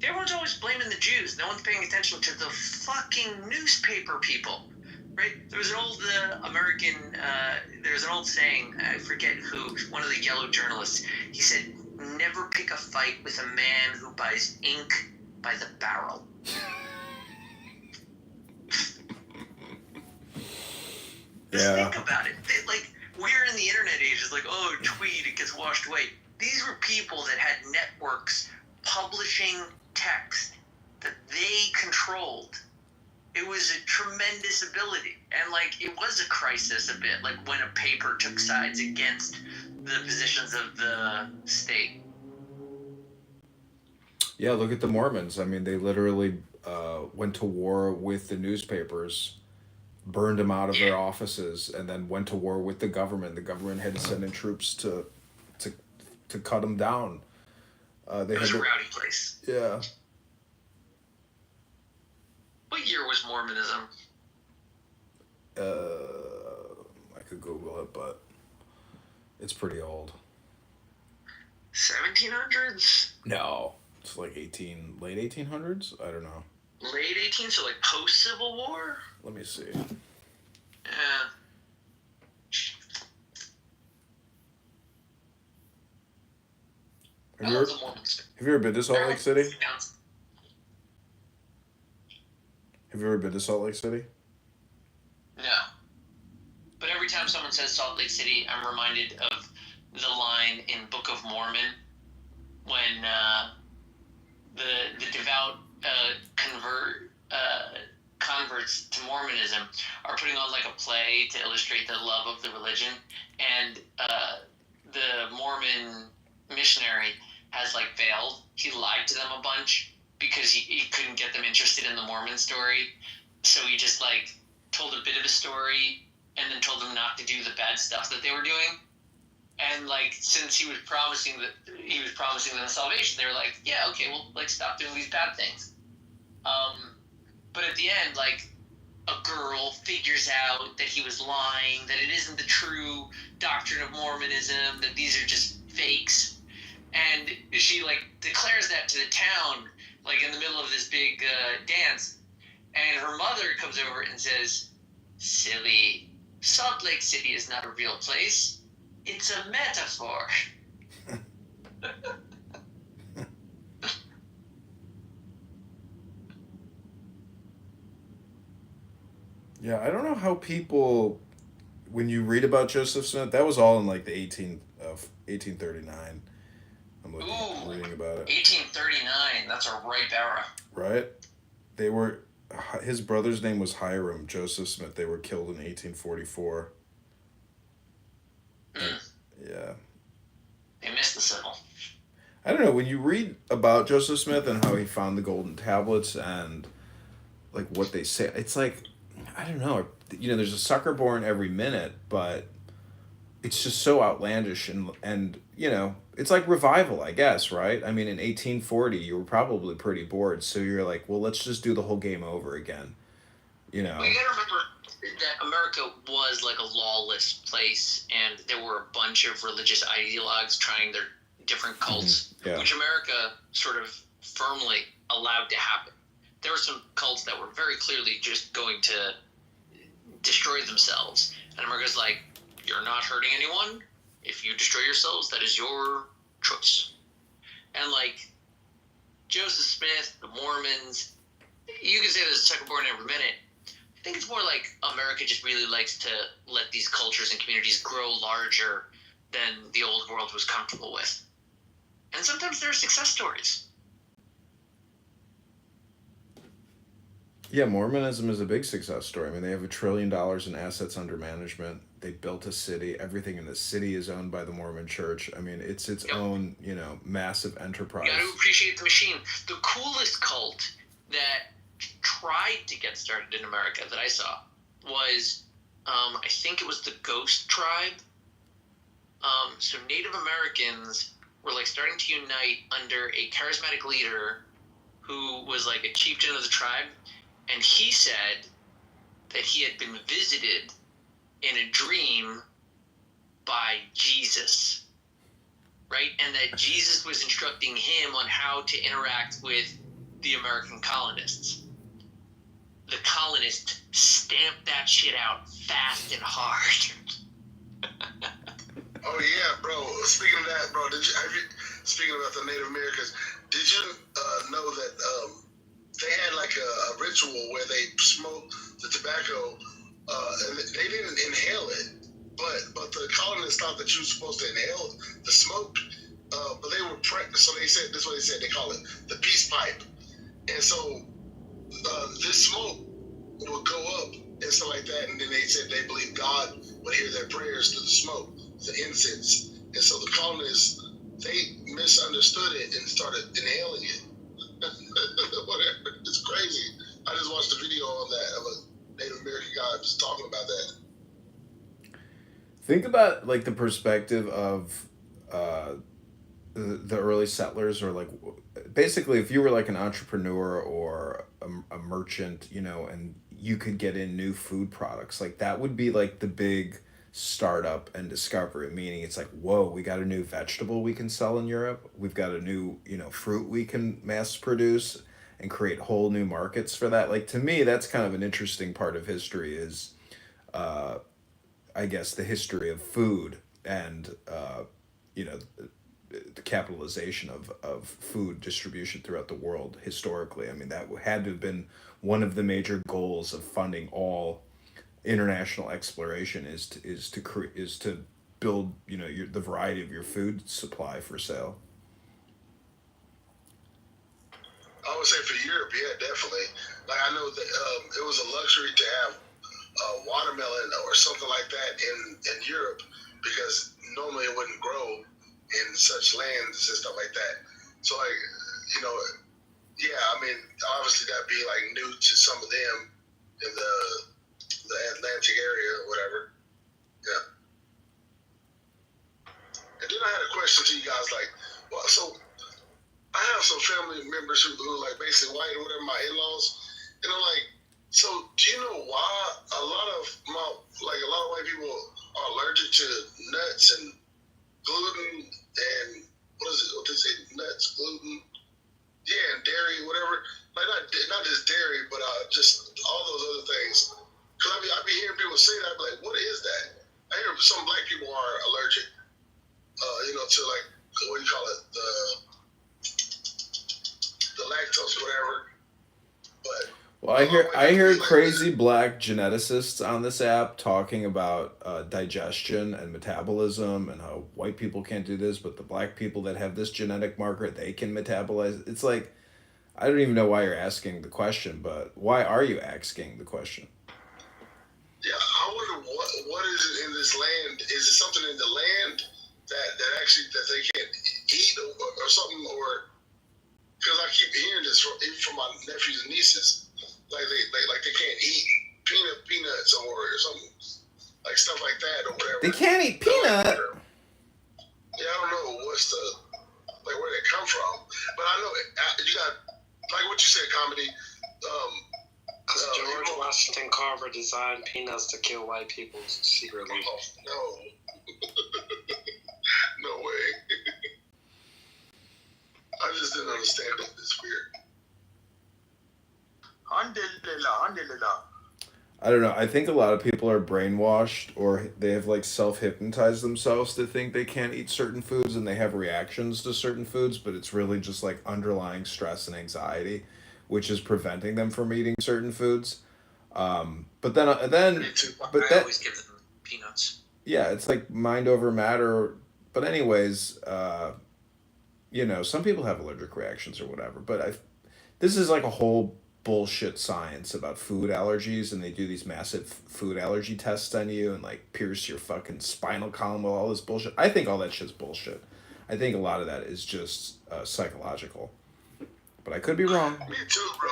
Everyone's always blaming the Jews. No one's paying attention to the fucking newspaper people. Right? right? There was an old American, there's an old saying, I forget who, one of the yellow journalists, he said, never pick a fight with a man who buys ink by the barrel. Just think about it. We're in the internet age. It's like, oh, tweet, it gets washed away. These were people that had networks publishing text that they controlled. It was a tremendous ability. And, it was a crisis a bit, when a paper took sides against the positions of the state. Yeah, look at the Mormons. I mean, they literally went to war with the newspapers, burned them out of their offices, and then went to war with the government. The government had to send in troops to cut them down. It was a rowdy place. Yeah. What year was Mormonism? I could Google it, but it's pretty old. 1700s? No, it's like late 1800s. I don't know. Late 1800s, so post Civil War. Let me see. Yeah. Have you ever been to Salt Lake City? Have you ever been to Salt Lake City? No. But every time someone says Salt Lake City, I'm reminded of the line in Book of Mormon when the devout converts to Mormonism are putting on a play to illustrate the love of the religion, and the Mormon missionary has failed. He lied to them a bunch because he couldn't get them interested in the Mormon story, so he just told a bit of a story and then told them not to do the bad stuff that they were doing. And since he was promising them salvation, they were like, yeah, okay, we'll stop doing these bad things. But at the end, a girl figures out that he was lying, that it isn't the true doctrine of Mormonism, that these are just fakes. And she declares that to the town, in the middle of this big dance. And her mother comes over and says, silly, Salt Lake City is not a real place. It's a metaphor. Yeah, I don't know how people, when you read about Joseph Smith, that was all in the 1839. I'm reading about it. 1839, that's a ripe era. Right? His brother's name was Hiram, Joseph Smith. They were killed in 1844. Yeah. They missed the Civil. I don't know, when you read about Joseph Smith and how he found the golden tablets and what they say, it's I don't know, there's a sucker born every minute, but it's just so outlandish and it's revival, I guess, right? I mean, in 1840, you were probably pretty bored, so you're well, let's just do the whole game over again, Well, you gotta remember that America was a lawless place, and there were a bunch of religious ideologues trying their different cults, which America sort of firmly allowed to happen. There were some cults that were very clearly just going to destroy themselves, and America's you're not hurting anyone. If you destroy yourselves, that is your choice. And Joseph Smith, the Mormons, you can say there's a second born every minute. I think it's more America just really likes to let these cultures and communities grow larger than the old world was comfortable with. And sometimes there are success stories. Yeah, Mormonism is a big success story. I mean, they have $1 trillion in assets under management. They built a city. Everything in the city is owned by the Mormon Church. I mean, it's its own, massive enterprise. You got to appreciate the machine. The coolest cult that tried to get started in America that I saw was, I think it was the Ghost Tribe. So Native Americans were starting to unite under a charismatic leader who was a chieftain of the tribe. And he said that he had been visited in a dream by Jesus, right? And that Jesus was instructing him on how to interact with the American colonists. the colonists stamped that shit out fast and hard. Oh yeah, bro. Speaking of that, bro, speaking about the Native Americans, did you know that they had like a ritual where they smoked the tobacco, and they didn't inhale it, but the colonists thought that you were supposed to inhale the smoke, but they were so they said this is what they said. They call it the peace pipe, and so this smoke would go up and stuff like that, and then they said they believed God would hear their prayers through the smoke, the incense, and so the colonists they misunderstood it and started inhaling it. Whatever, it's crazy. I just watched a video on that of a Native American guy just talking about that. Think about like the perspective of the early settlers, or like basically if you were like an entrepreneur or a merchant, you know, and you could get in new food products, like that would be like the big startup and discovery, meaning it's like, whoa, we got a new vegetable we can sell in Europe, we've got a new, you know, fruit we can mass produce and create whole new markets for that. Like to me that's kind of an interesting part of history, is I guess the history of food and you know, the capitalization of food distribution throughout the world historically. I mean, that had to have been one of the major goals of funding all international exploration, is to build, you know, the variety of your food supply for sale. I would say for Europe, yeah, definitely. Like I know that it was a luxury to have watermelon or something like that in Europe, because normally it wouldn't grow in such lands and stuff like that. So like, you know, yeah, I mean, obviously that'd be like new to some of them in the Atlantic area or whatever. Yeah. And then I had a question to you guys, like, well, so I have some family members who like basically white or whatever, my in-laws, and I'm like, so do you know why a lot of white people are allergic to nuts and gluten and what they say, nuts, gluten, yeah, and dairy, whatever. Like not just dairy, but just all those other things. Cause I be hearing people say that, I be like, what is that? I hear some black people are allergic, you know, to like, what do you call it, the lactose, or whatever. But Well, I hear crazy black geneticists on this app talking about digestion and metabolism and how white people can't do this, but the black people that have this genetic marker, they can metabolize. It's like, I don't even know why you're asking the question, but why are you asking the question? Yeah, I wonder what is it in this land? Is it something in the land that actually that they can't eat or something, or because I keep hearing this from my nephews and nieces. Like they can't eat peanuts or something, like stuff like that or whatever. They can't eat peanut. Yeah, I don't know what's where they come from, but I know you got like what you said, comedy. George Washington Carver designed peanuts to kill white people secretly. Oh, no, no way. I just didn't understand it. It's weird. I don't know. I think a lot of people are brainwashed, or they have like self-hypnotized themselves to think they can't eat certain foods, and they have reactions to certain foods, but it's really just like underlying stress and anxiety, which is preventing them from eating certain foods. But then I always give them peanuts. Yeah, it's like mind over matter. But anyways, you know, some people have allergic reactions or whatever, but this is like a whole bullshit science about food allergies, and they do these massive food allergy tests on you and like pierce your fucking spinal column with all this bullshit. I think all that shit's bullshit. I think a lot of that is just psychological, but I could be wrong. Me too, bro.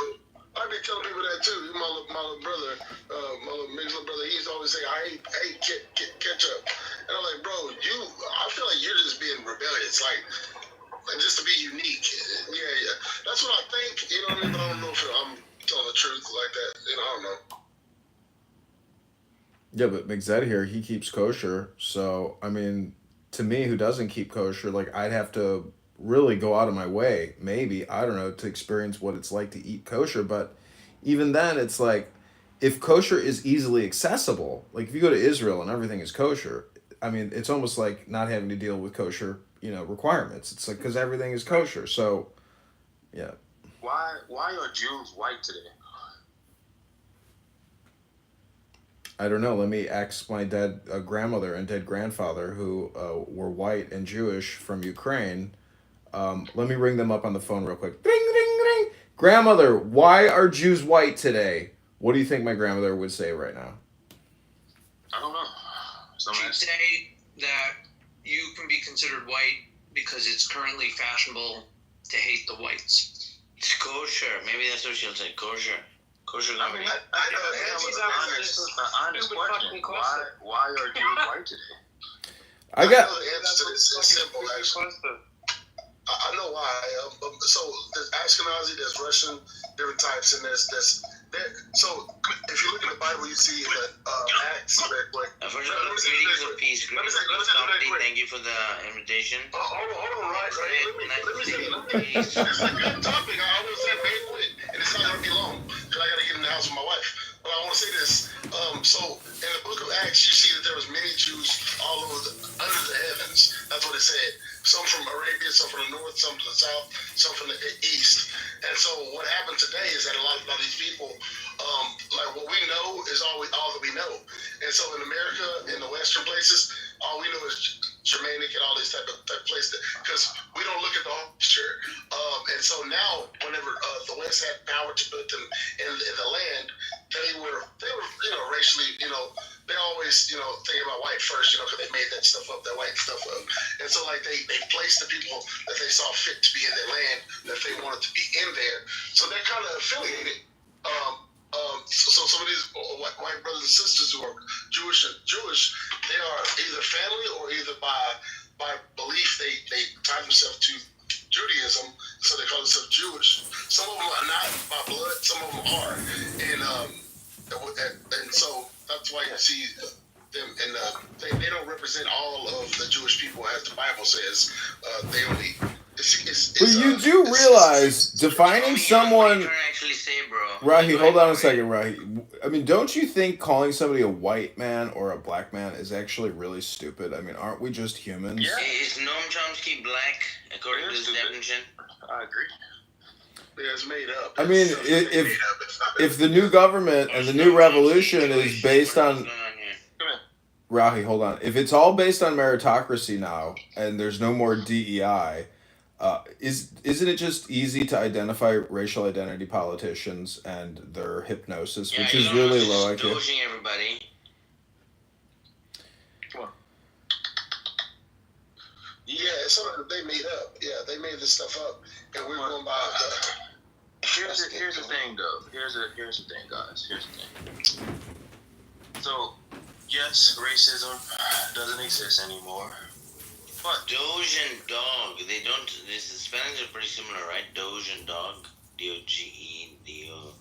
I be telling people that too. My little brother, my little brother, he's always saying, I hate ketchup. And I'm like, bro, I feel like you're just being rebellious, like just to be unique. Yeah. That's what I think, you know what I mean? But I don't know if I'm telling the truth like that. You know, I don't know. Yeah, but McZed here, he keeps kosher. So, I mean, to me, who doesn't keep kosher, like, I'd have to really go out of my way, maybe, I don't know, to experience what it's like to eat kosher. But even then, it's like, if kosher is easily accessible, like if you go to Israel and everything is kosher, I mean, it's almost like not having to deal with kosher, requirements. It's like because everything is kosher. So, yeah. Why are Jews white today? I don't know. Let me ask my dead grandmother and dead grandfather who were white and Jewish from Ukraine. Let me ring them up on the phone real quick. Ring, ring, ring. Grandmother, why are Jews white today? What do you think my grandmother would say right now? I don't know. She'd say that you can be considered white because it's currently fashionable to hate the whites. It's kosher. Maybe that's what she'll say. Kosher. Kosher. I mean, that was an honest question. Why are Jews white today? I got. know the answer to this. It's simple, actually. I know why. So there's Ashkenazi, there's Russian, different types, and there's so if you look at the Bible, you see that Acts. First of all, greetings of peace. Greetings of comedy. Thank you for the invitation. Hold on, right? Let me say. It's a good topic. I always say very quick, and it's not going to be long because I got to get in the house with my wife. But I want to say this. So in the book of Acts, you see that there was many Jews all over under the heavens. That's what it said. Some from Arabia, some from the north, some from the south, some from the east. And so what happened today is that a lot of these people, like what we know is all that we know. And so in America, in the western places, all we know is Germanic and all these type places because we don't look at the whole picture. And so now, whenever the West had power to put them in the land, they were racially, they always, think about white first, because they made that stuff up, that white stuff up. And so, like, they placed the people that they saw fit to be in their land, that they wanted to be in there. So they're kind of affiliated. So some of these white brothers and sisters who are Jewish, they are either family or either by belief they tie themselves to Judaism, so they call themselves Jewish. Some of them are not by blood, some of them are. And so that's why you see them, and they don't represent all of the Jewish people as the Bible says. They only. But you do realize defining someone. Rahi, hold on a second, Rahi. I mean, don't you think calling somebody a white man or a black man is actually really stupid? I mean, aren't we just humans? Yeah. Is Noam Chomsky black according to this definition? I agree. Yeah, it's made up. I mean, if the new government and the new revolution is based on. Rahi, hold on. If it's all based on meritocracy now, and there's no more DEI, isn't it just easy to identify racial identity politicians and their hypnosis, which is really low IQ? Dosing everybody. Come on. Yeah, it's something that they made up. Yeah, they made this stuff up, and we're going by. Here's the thing, though. Here's the thing, guys. Here's the thing. So, yes, racism doesn't exist anymore. But Doge and dog, they don't. The spellings are pretty similar, right? Doge and dog, D-O-G-E-D-O.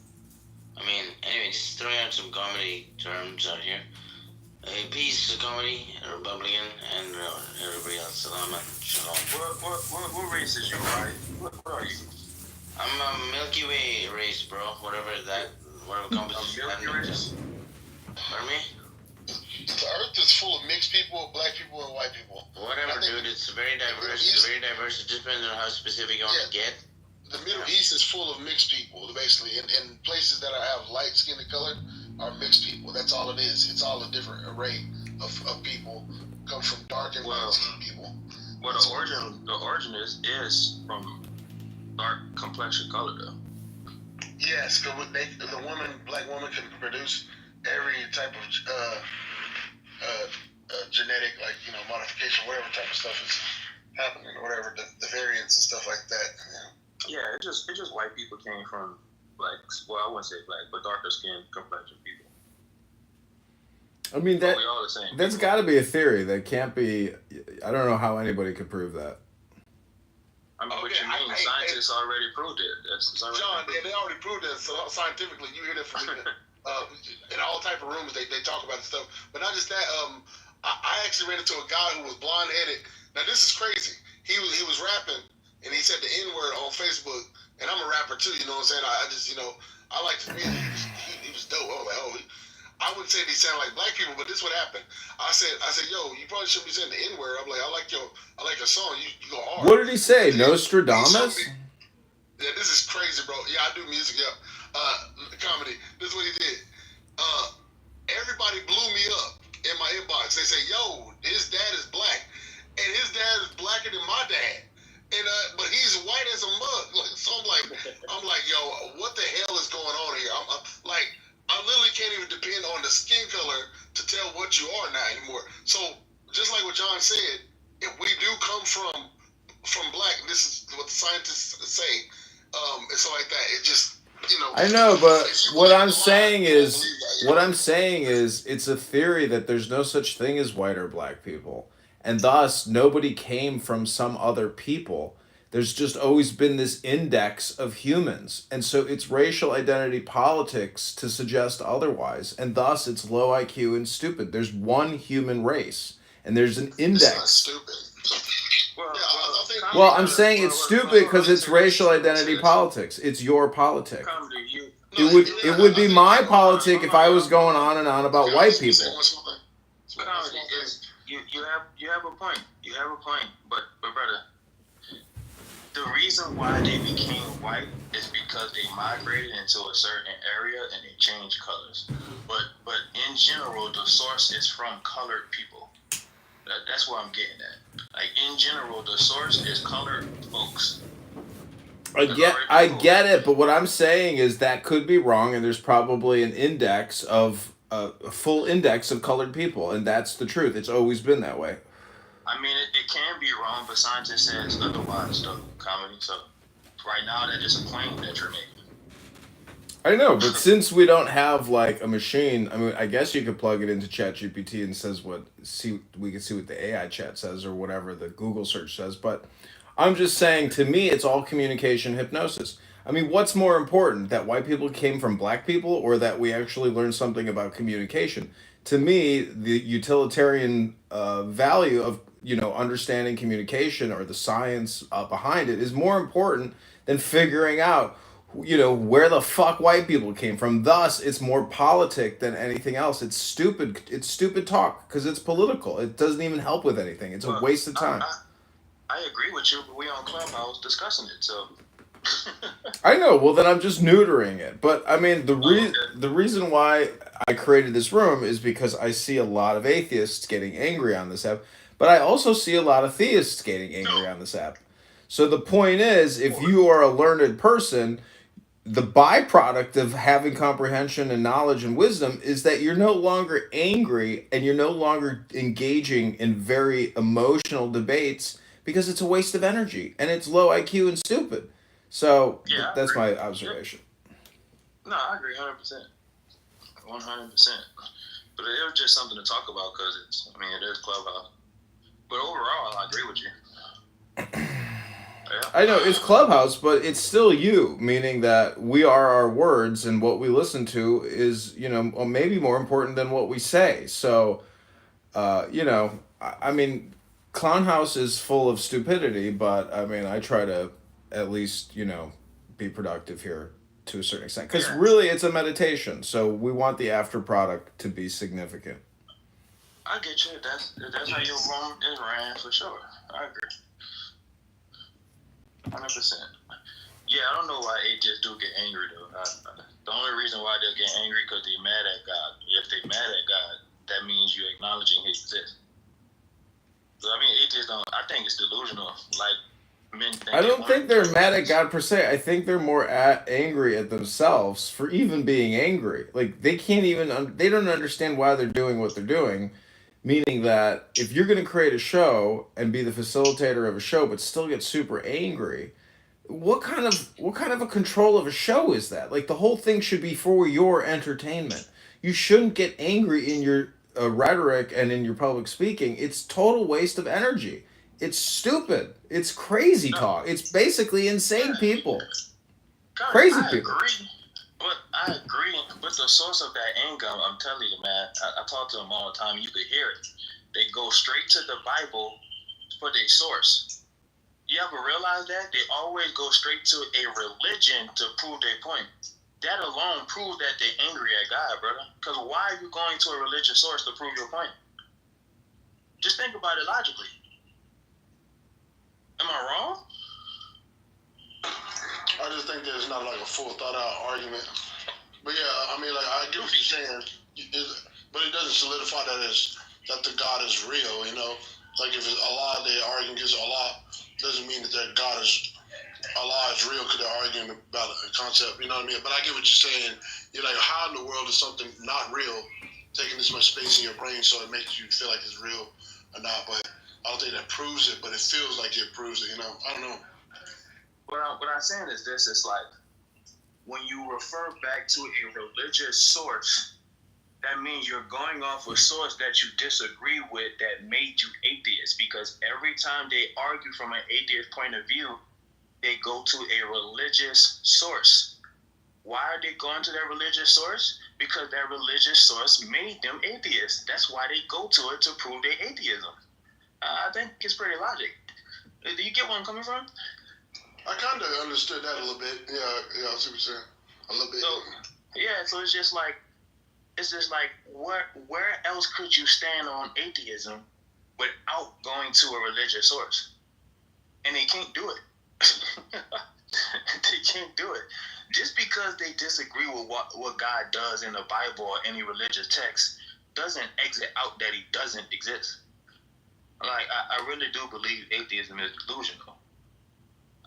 I mean, anyway, just throwing out some comedy terms out here. Peace, comedy, Republican, and everybody else. Salam and shalom. What race is you, right? What are you? I'm a Milky Way race, bro. Whatever composition that means. Pardon me? The earth is full of mixed people, black people, and white people. Whatever, dude. It's very diverse. It's very diverse. It just depends on how specific you want to get. The Middle East is full of mixed people, basically. And places that have light skin and color are mixed people. That's all it is. It's all a different array of people. Come from dark and light skinned people. Well, the origin is from dark complexion color, though. Yes, because black woman can produce every type of genetic, modification, whatever type of stuff is happening, or whatever the variants and stuff like that. Yeah, it's just white people came from I wouldn't say black, but darker skin complexion people. I mean we all the same. That's got to be a theory. That can't be. I don't know how anybody could prove that. I mean, what you mean? Scientists already proved it. John, they already proved it. So scientifically, you hear that from in all type of rooms they talk about stuff. But not just that. I actually ran into a guy who was blonde headed. Now this is crazy. He was rapping and he said the N-word on Facebook, and I'm a rapper too. You know what I'm saying? I just I like his music. He was dope. I was like, oh. I wouldn't say they sound like black people, but this is what happened. I said, yo, you probably shouldn't be saying the N word. I'm like, I like your song. You go hard. What did he say? And then Nostradamus? Yeah, this is crazy, bro. Yeah, I do music. Yeah, comedy. This is what he did. Everybody blew me up in my inbox. They say, yo, his dad is black, and his dad is blacker than my dad. And but he's white as a mug. Like, so I'm like, yo, what the hell is going on here? I'm like, I literally can't even depend on the skin color to tell what you are now anymore. So just like what John said, if we do come from black, this is what the scientists say, and so like that. It just I know, but what I'm saying is it's a theory that there's no such thing as white or black people, and thus nobody came from some other people. There's just always been this index of humans, and so it's racial identity politics to suggest otherwise, and thus it's low IQ and stupid. There's one human race, and there's an index. It's not stupid. Well, I'm saying it's stupid because it's racial identity politics. It's your politic. It would be my politic if I was going on and on about white people. You have a point. You have a point, but brother, the reason why they became white is because they migrated into a certain area and they changed colors. But in general, the source is from colored people. That's what I'm getting at. Like, in general, the source is colored folks. I get it, but what I'm saying is that could be wrong, and there's probably an index of a full index of colored people, and that's the truth. It's always been that way. I mean, it can be wrong, but scientists says otherwise, though, comedy. So right now, that is a claim that you're making. I know, but since we don't have like a machine, I mean, I guess you could plug it into ChatGPT and says we can see what the AI chat says or whatever the Google search says. But I'm just saying, to me, it's all communication hypnosis. I mean, what's more important, that white people came from black people or that we actually learned something about communication? To me, the utilitarian value of understanding communication or the science behind it is more important than figuring out where the fuck white people came from. Thus, it's more politic than anything else. It's stupid. It's stupid talk because it's political. It doesn't even help with anything. It's a waste of time. I agree with you, but we on Clubhouse discussing it, so. I know. Well, then I'm just neutering it. But I mean, the reason why I created this room is because I see a lot of atheists getting angry on this app, but I also see a lot of theists getting angry on this app. So the point is, if you are a learned person, the byproduct of having comprehension and knowledge and wisdom is that you're no longer angry and you're no longer engaging in very emotional debates because it's a waste of energy and it's low IQ and stupid. So that's my observation. No, I agree 100%. 100%. But it was just something to talk about because it is Clubhouse. But overall, I agree with you. Yeah. I know it's Clubhouse, but it's still you, meaning that we are our words, and what we listen to is, maybe more important than what we say. So, I mean, Clown House is full of stupidity, but I mean, I try to at least, be productive here to a certain extent, because really it's a meditation. So we want the after product to be significant. I get you. That's how your room is ran for sure. I agree. 100%. Yeah, I don't know why atheists do get angry though. The only reason why they get angry because they're mad at God. If they're mad at God, that means you're acknowledging His existence. So, I mean, atheists don't. I think it's delusional. Like men think. I don't think they're mad at God per se. I think they're more angry at themselves for even being angry. Like they can't even. They don't understand why they're doing what they're doing. Meaning that if you're going to create a show and be the facilitator of a show, but still get super angry, what kind of a control of a show is that? Like the whole thing should be for your entertainment. You shouldn't get angry in your rhetoric and in your public speaking. It's total waste of energy. It's stupid. It's crazy talk. It's basically insane people. Crazy people. But I agree with the source of that anger. I'm telling you, man. I talk to them all the time. You could hear it. They go straight to the Bible for their source. You ever realize that? They always go straight to a religion to prove their point. That alone proves that they're angry at God, brother. Because why are you going to a religious source to prove your point? Just think about it logically. Am I wrong? I just think there's not like a full thought out argument. But yeah, I mean, like I get what you're saying, but it doesn't solidify that the God is real. You know, like if it's Allah, they argue against Allah, doesn't mean that their God is Allah is real because they're arguing about a concept. You know what I mean? But I get what you're saying. You're like, how in the world is something not real taking this much space in your brain so it makes you feel like it's real or not? But I don't think that proves it, but it feels like it proves it. You know, I don't know. What I'm saying is this: it's like when you refer back to a religious source, that means you're going off a source that you disagree with that made you atheist. Because every time they argue from an atheist point of view, they go to a religious source. Why are they going to their religious source? Because that religious source made them atheists. That's why they go to it to prove their atheism. I think it's pretty logic. Do you get where I'm coming from? I kind of understood that a little bit. Yeah, I see what you're saying. A little bit. So it's just like where else could you stand on atheism without going to a religious source? And they can't do it. They can't do it. Just because they disagree with what God does in the Bible or any religious text doesn't exit out that he doesn't exist. Like, I really do believe atheism is delusional.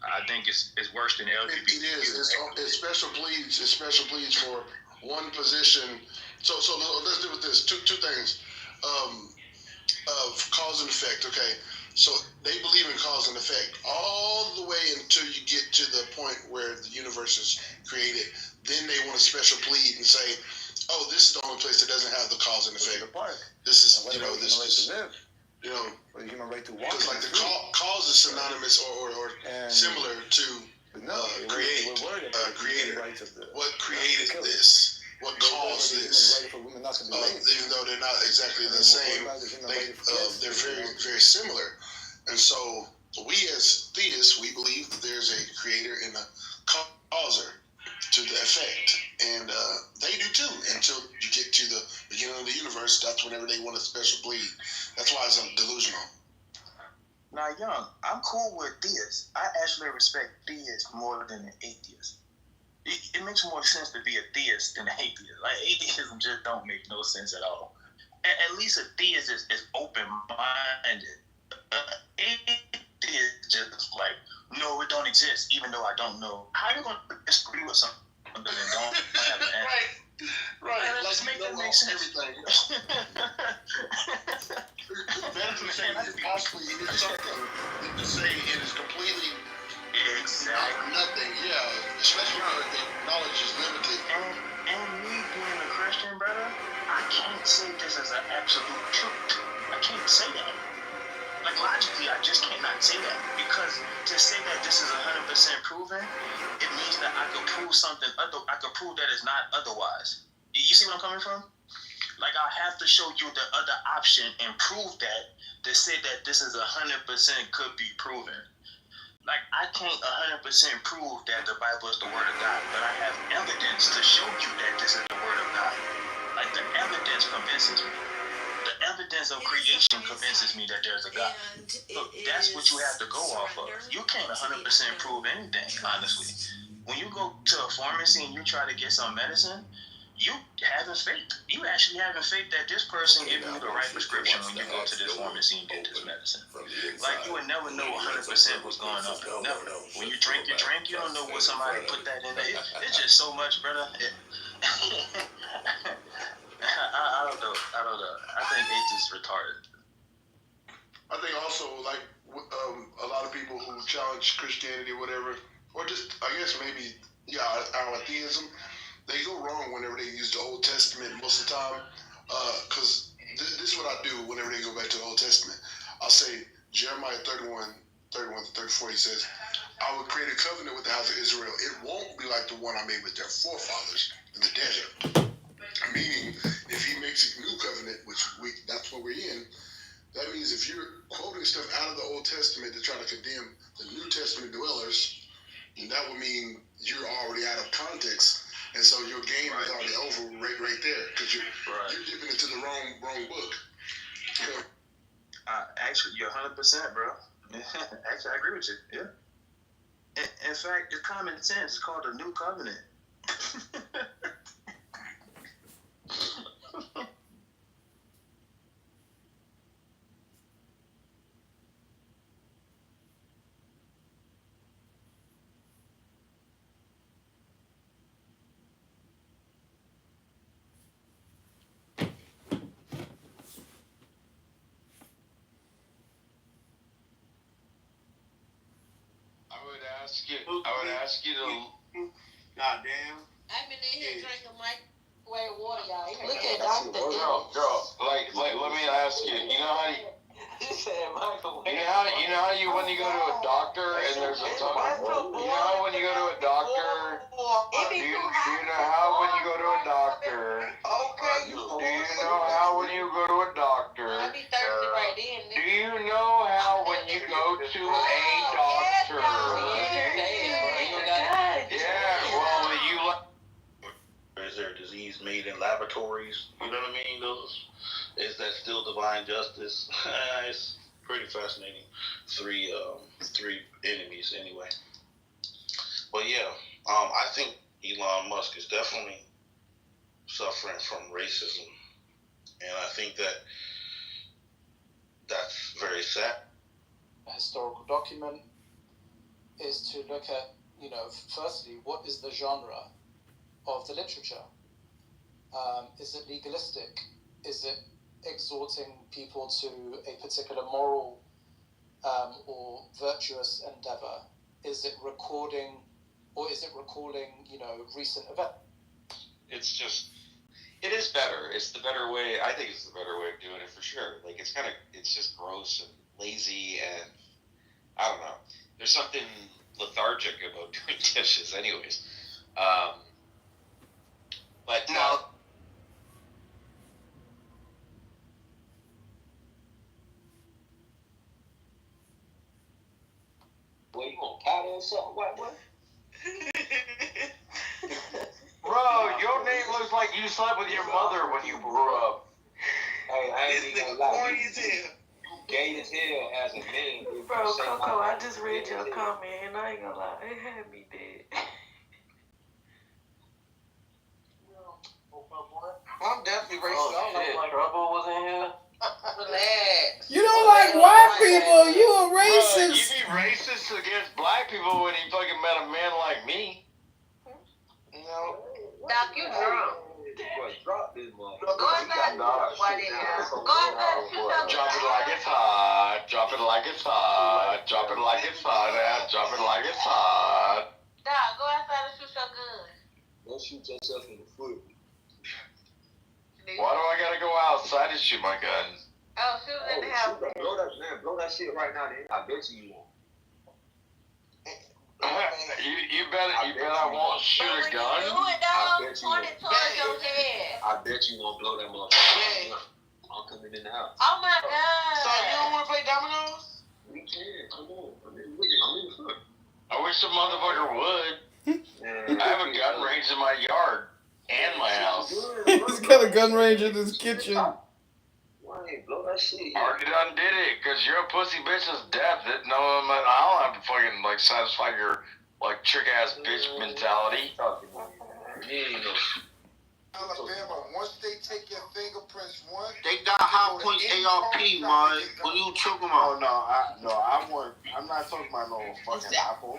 I think it's worse than LGBT. It is. It's special pleas. It's special pleas for one position. So let's deal with this. Two things. Of cause and effect. Okay. So they believe in cause and effect all the way until you get to the point where the universe is created. Then they want a special plea and say, "Oh, this is the only place that doesn't have the cause and effect. This is, the human right to walk. Because like the cause is synonymous or similar to creator. What created this? What caused this? Even though they're not exactly the same, they're very, very similar. And so we as theists, we believe that there's a creator and a causer to the effect. And they do too, until you get to the beginning of the universe. That's whenever they want a special plea. That's why it's delusional. Now, Young, I'm cool with theists. I actually respect theists more than an atheist. It makes more sense to be a theist than an atheist. Like, atheism just don't make no sense at all. At least a theist is open-minded. Atheist just like, no, it don't exist, even though I don't know. How are you going to disagree with something and don't have an answer? Right. Let's make that make sense. Everything. Better to say that possibly it is something than to say it is completely nothing. Yeah, especially when the knowledge is limited. And me being a Christian, brother, I can't say this as an absolute truth. I can't say that. Like, logically, I just cannot say that. Because to say that this is 100% proven, it means that I could prove something I could prove that it's not otherwise. You see what I'm coming from? Like, I have to show you the other option and prove that to say that this is 100% could be proven. Like, I can't 100% prove that the Bible is the Word of God, but I have evidence to show you that this is the Word of God. Like, the evidence convinces me. The evidence of creation convinces me that there's a God. So that's what you have to go off of. You can't 100% prove anything, honestly. When you go to a pharmacy and you try to get some medicine, you having faith. You actually having faith that this person giving you the right prescription when you go to this pharmacy and get this medicine. Like, you would never know 100% what's going on. Never. When you drink your drink, you don't know what somebody put that in there. It's just so much, brother. I don't know. I think atheists retarded. I think also, like, a lot of people who challenge Christianity or whatever, or just, I guess maybe, our atheism, they go wrong whenever they use the Old Testament most of the time. Because this is what I do whenever they go back to the Old Testament. I'll say, Jeremiah 31 to 34, he says, I will create a covenant with the house of Israel. It won't be like the one I made with their forefathers in the desert. Meaning, if he makes a new covenant, that's what we're in, That means if you're quoting stuff out of the Old Testament to try to condemn the New Testament dwellers, then that would mean you're already out of context, and so your game is already over right there because you're dipping into the wrong book. Actually, you're 100%, bro. Actually, I agree with you. Yeah. In fact, it's common sense. It's called the New Covenant. I would ask you to. Nah, damn. I've been in here drinking microwave water, y'all. Look at Dr. Girl, like, let me ask you. You know how you. He said microwave. You know how you when you go to a doctor and there's a ton of. You know how when you go to a doctor. Do you know how when you go to a doctor? Okay. Do you know how when you go to a doctor? I be thirsty right then. Do you know how when you go to a doctor? Yeah, well, Is there a disease made in laboratories? You know what I mean? Is that still divine justice? It's pretty fascinating. Three enemies anyway. But yeah, I think Elon Musk is definitely suffering from racism, and I think that's very sad. A historical document is to look at, firstly, what is the genre of the literature? Is it legalistic? Is it exhorting people to a particular moral or virtuous endeavor? Is it recording, or is it recalling, recent events? It is better. It's the better way. I think it's the better way of doing it for sure. Like, it's just gross and lazy, and I don't know. There's something lethargic about doing dishes anyways. But now, what, you gonna powder or something? What? Bro, your name looks like you slept with your mother when you grew up. Hey, I ain't even gonna lie. You gay as hell as a man. Bro, Coco, I just read your comment and I ain't gonna lie, it had me dead. I'm definitely racist. I don't know why Trouble was in here. Relax. You don't like white people. You a racist. You be racist against black people when you fucking met a man like me. No. Doc, you drunk. Drop this motherfucker. Go inside. Why didn't you? Go inside and shoot something. Drop it like it's hot. Drop it like it's hot. Drop it like it's hot. Drop it like it's hot. Doc, go outside and shoot your gun. Don't shoot yourself in the foot. Why do I gotta go outside to shoot my gun? Oh, shoot it in the house. Blow that shit right now, then. I bet you won't. You bet I won't shoot a gun. Do it, dog. Point it towards your head. I bet you won't blow that motherfucker. I'm coming in the house. Oh my God. So you don't want to play dominoes? We can. Come on. I'm in the front. I wish the motherfucker would. I have a gun range in my yard and my house. He's got a gun range in his kitchen. Why ain't blow that shit? Already done did it, cause you're a pussy bitch as death. No, I don't have to fucking like satisfy your like trick ass bitch mentality. Alabama, once they take your fingerprints, They got high points ARP, man. What you talking about? I'm not talking about no fucking Apple.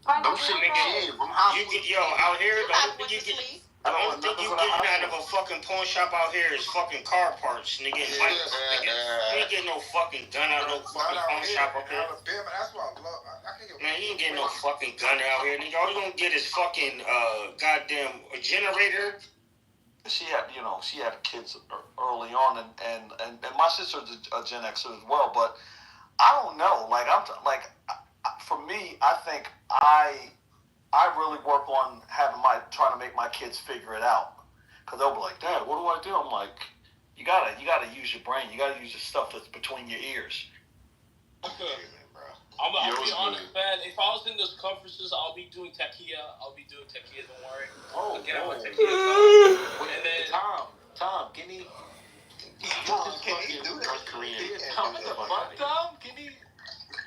I'm sitting again. I'm high. Out here, the only thing you getting out of a fucking pawn shop out here is fucking car parts, nigga. You ain't getting no fucking gun out of no fucking pawn shop up here. Alabama, that's what I love. I can get Man, you ain't getting no fucking gun out here, nigga. All you gonna get is fucking goddamn generator. She had kids early on, and my sister's a Gen Xer as well. But I don't know. For me, I think I really work on trying to make my kids figure it out, because they'll be like, Dad, what do I do? I'm like, You gotta use your brain. You gotta use the stuff that's between your ears. I'll be honest, man. If I was in those conferences, I'll be doing tequila. Don't worry. I'll get out my tequila. And then Tom, can he? Can he do that? North Korean. Tom, what the fuck, Tom? Can he?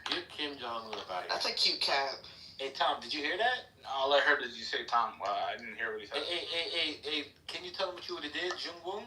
Give Kim Jong Un a bite. That's a cute cat. Hey, Tom, did you hear that? All I heard is you say Tom. I didn't hear what he said. Hey, can you tell him what you would have did, Jung Woon?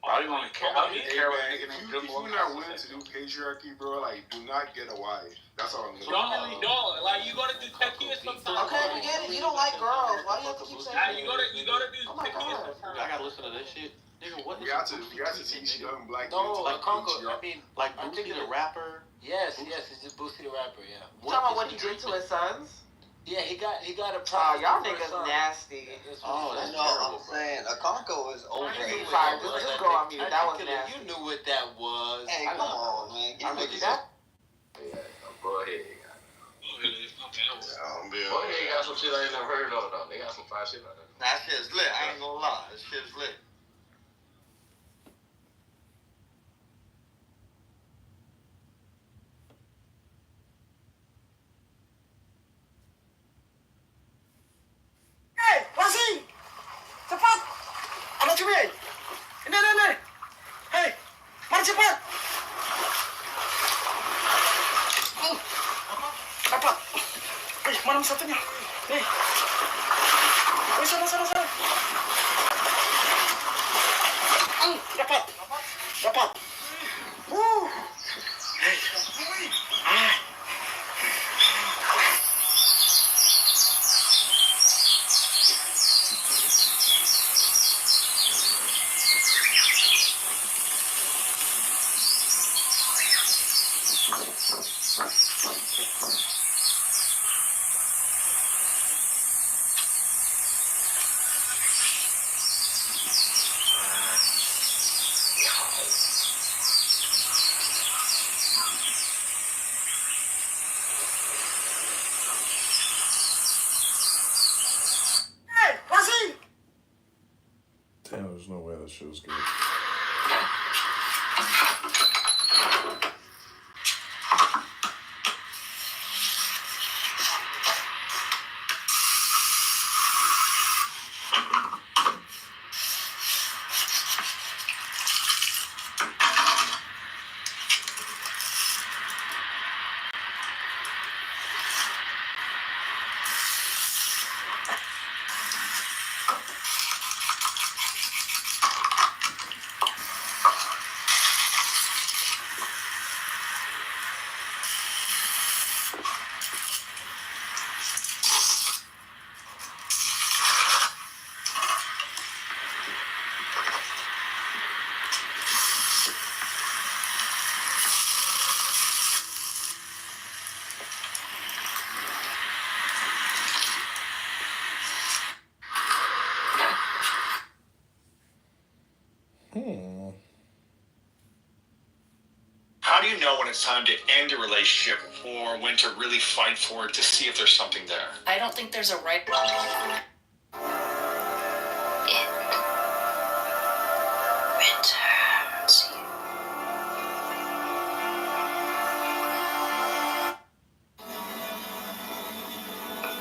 I don't want to care. I don't care what a nigga named Jim If you're not willing to do patriarchy, bro, like, do not get a wife. That's all I'm you don't really know. Like, you gotta do tequila sometimes. Okay, we get it. You don't like girls. Why do you have to keep saying You gotta do tequila sometimes. I gotta listen to this shit. Nigga, what We got to teach young black kids. No, like Congo, I mean, like Boosie the rapper. Yes, it's just Boosie the rapper. Yeah. You talking about what he did to his sons? Yeah, he got a Oh, problem. y'all niggas nasty. That's I'm saying a Conco is over. Sorry, just go on mute. That was nasty. You knew what that was. Hey, come on, man. Give me that. Go ahead. Boy, they got some shit I ain't never heard of, though. They got some fire shit like that. That shit's lit. I ain't gonna lie. This shit's lit. Hey, Wazir! Cepat! Anak cumi! Ini. Hei, mari cepat! Dapat! Hei, mana satunya? Hei! Hei, sana. Dapat! Hei! Hey, Wazir! Damn, there's no way that shit was good. How do you know when it's time to end a relationship or when to really fight for it to see if there's something there? I don't think there's a right. It returns you.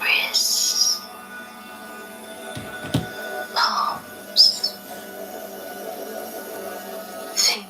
Wrists, palms, fingers.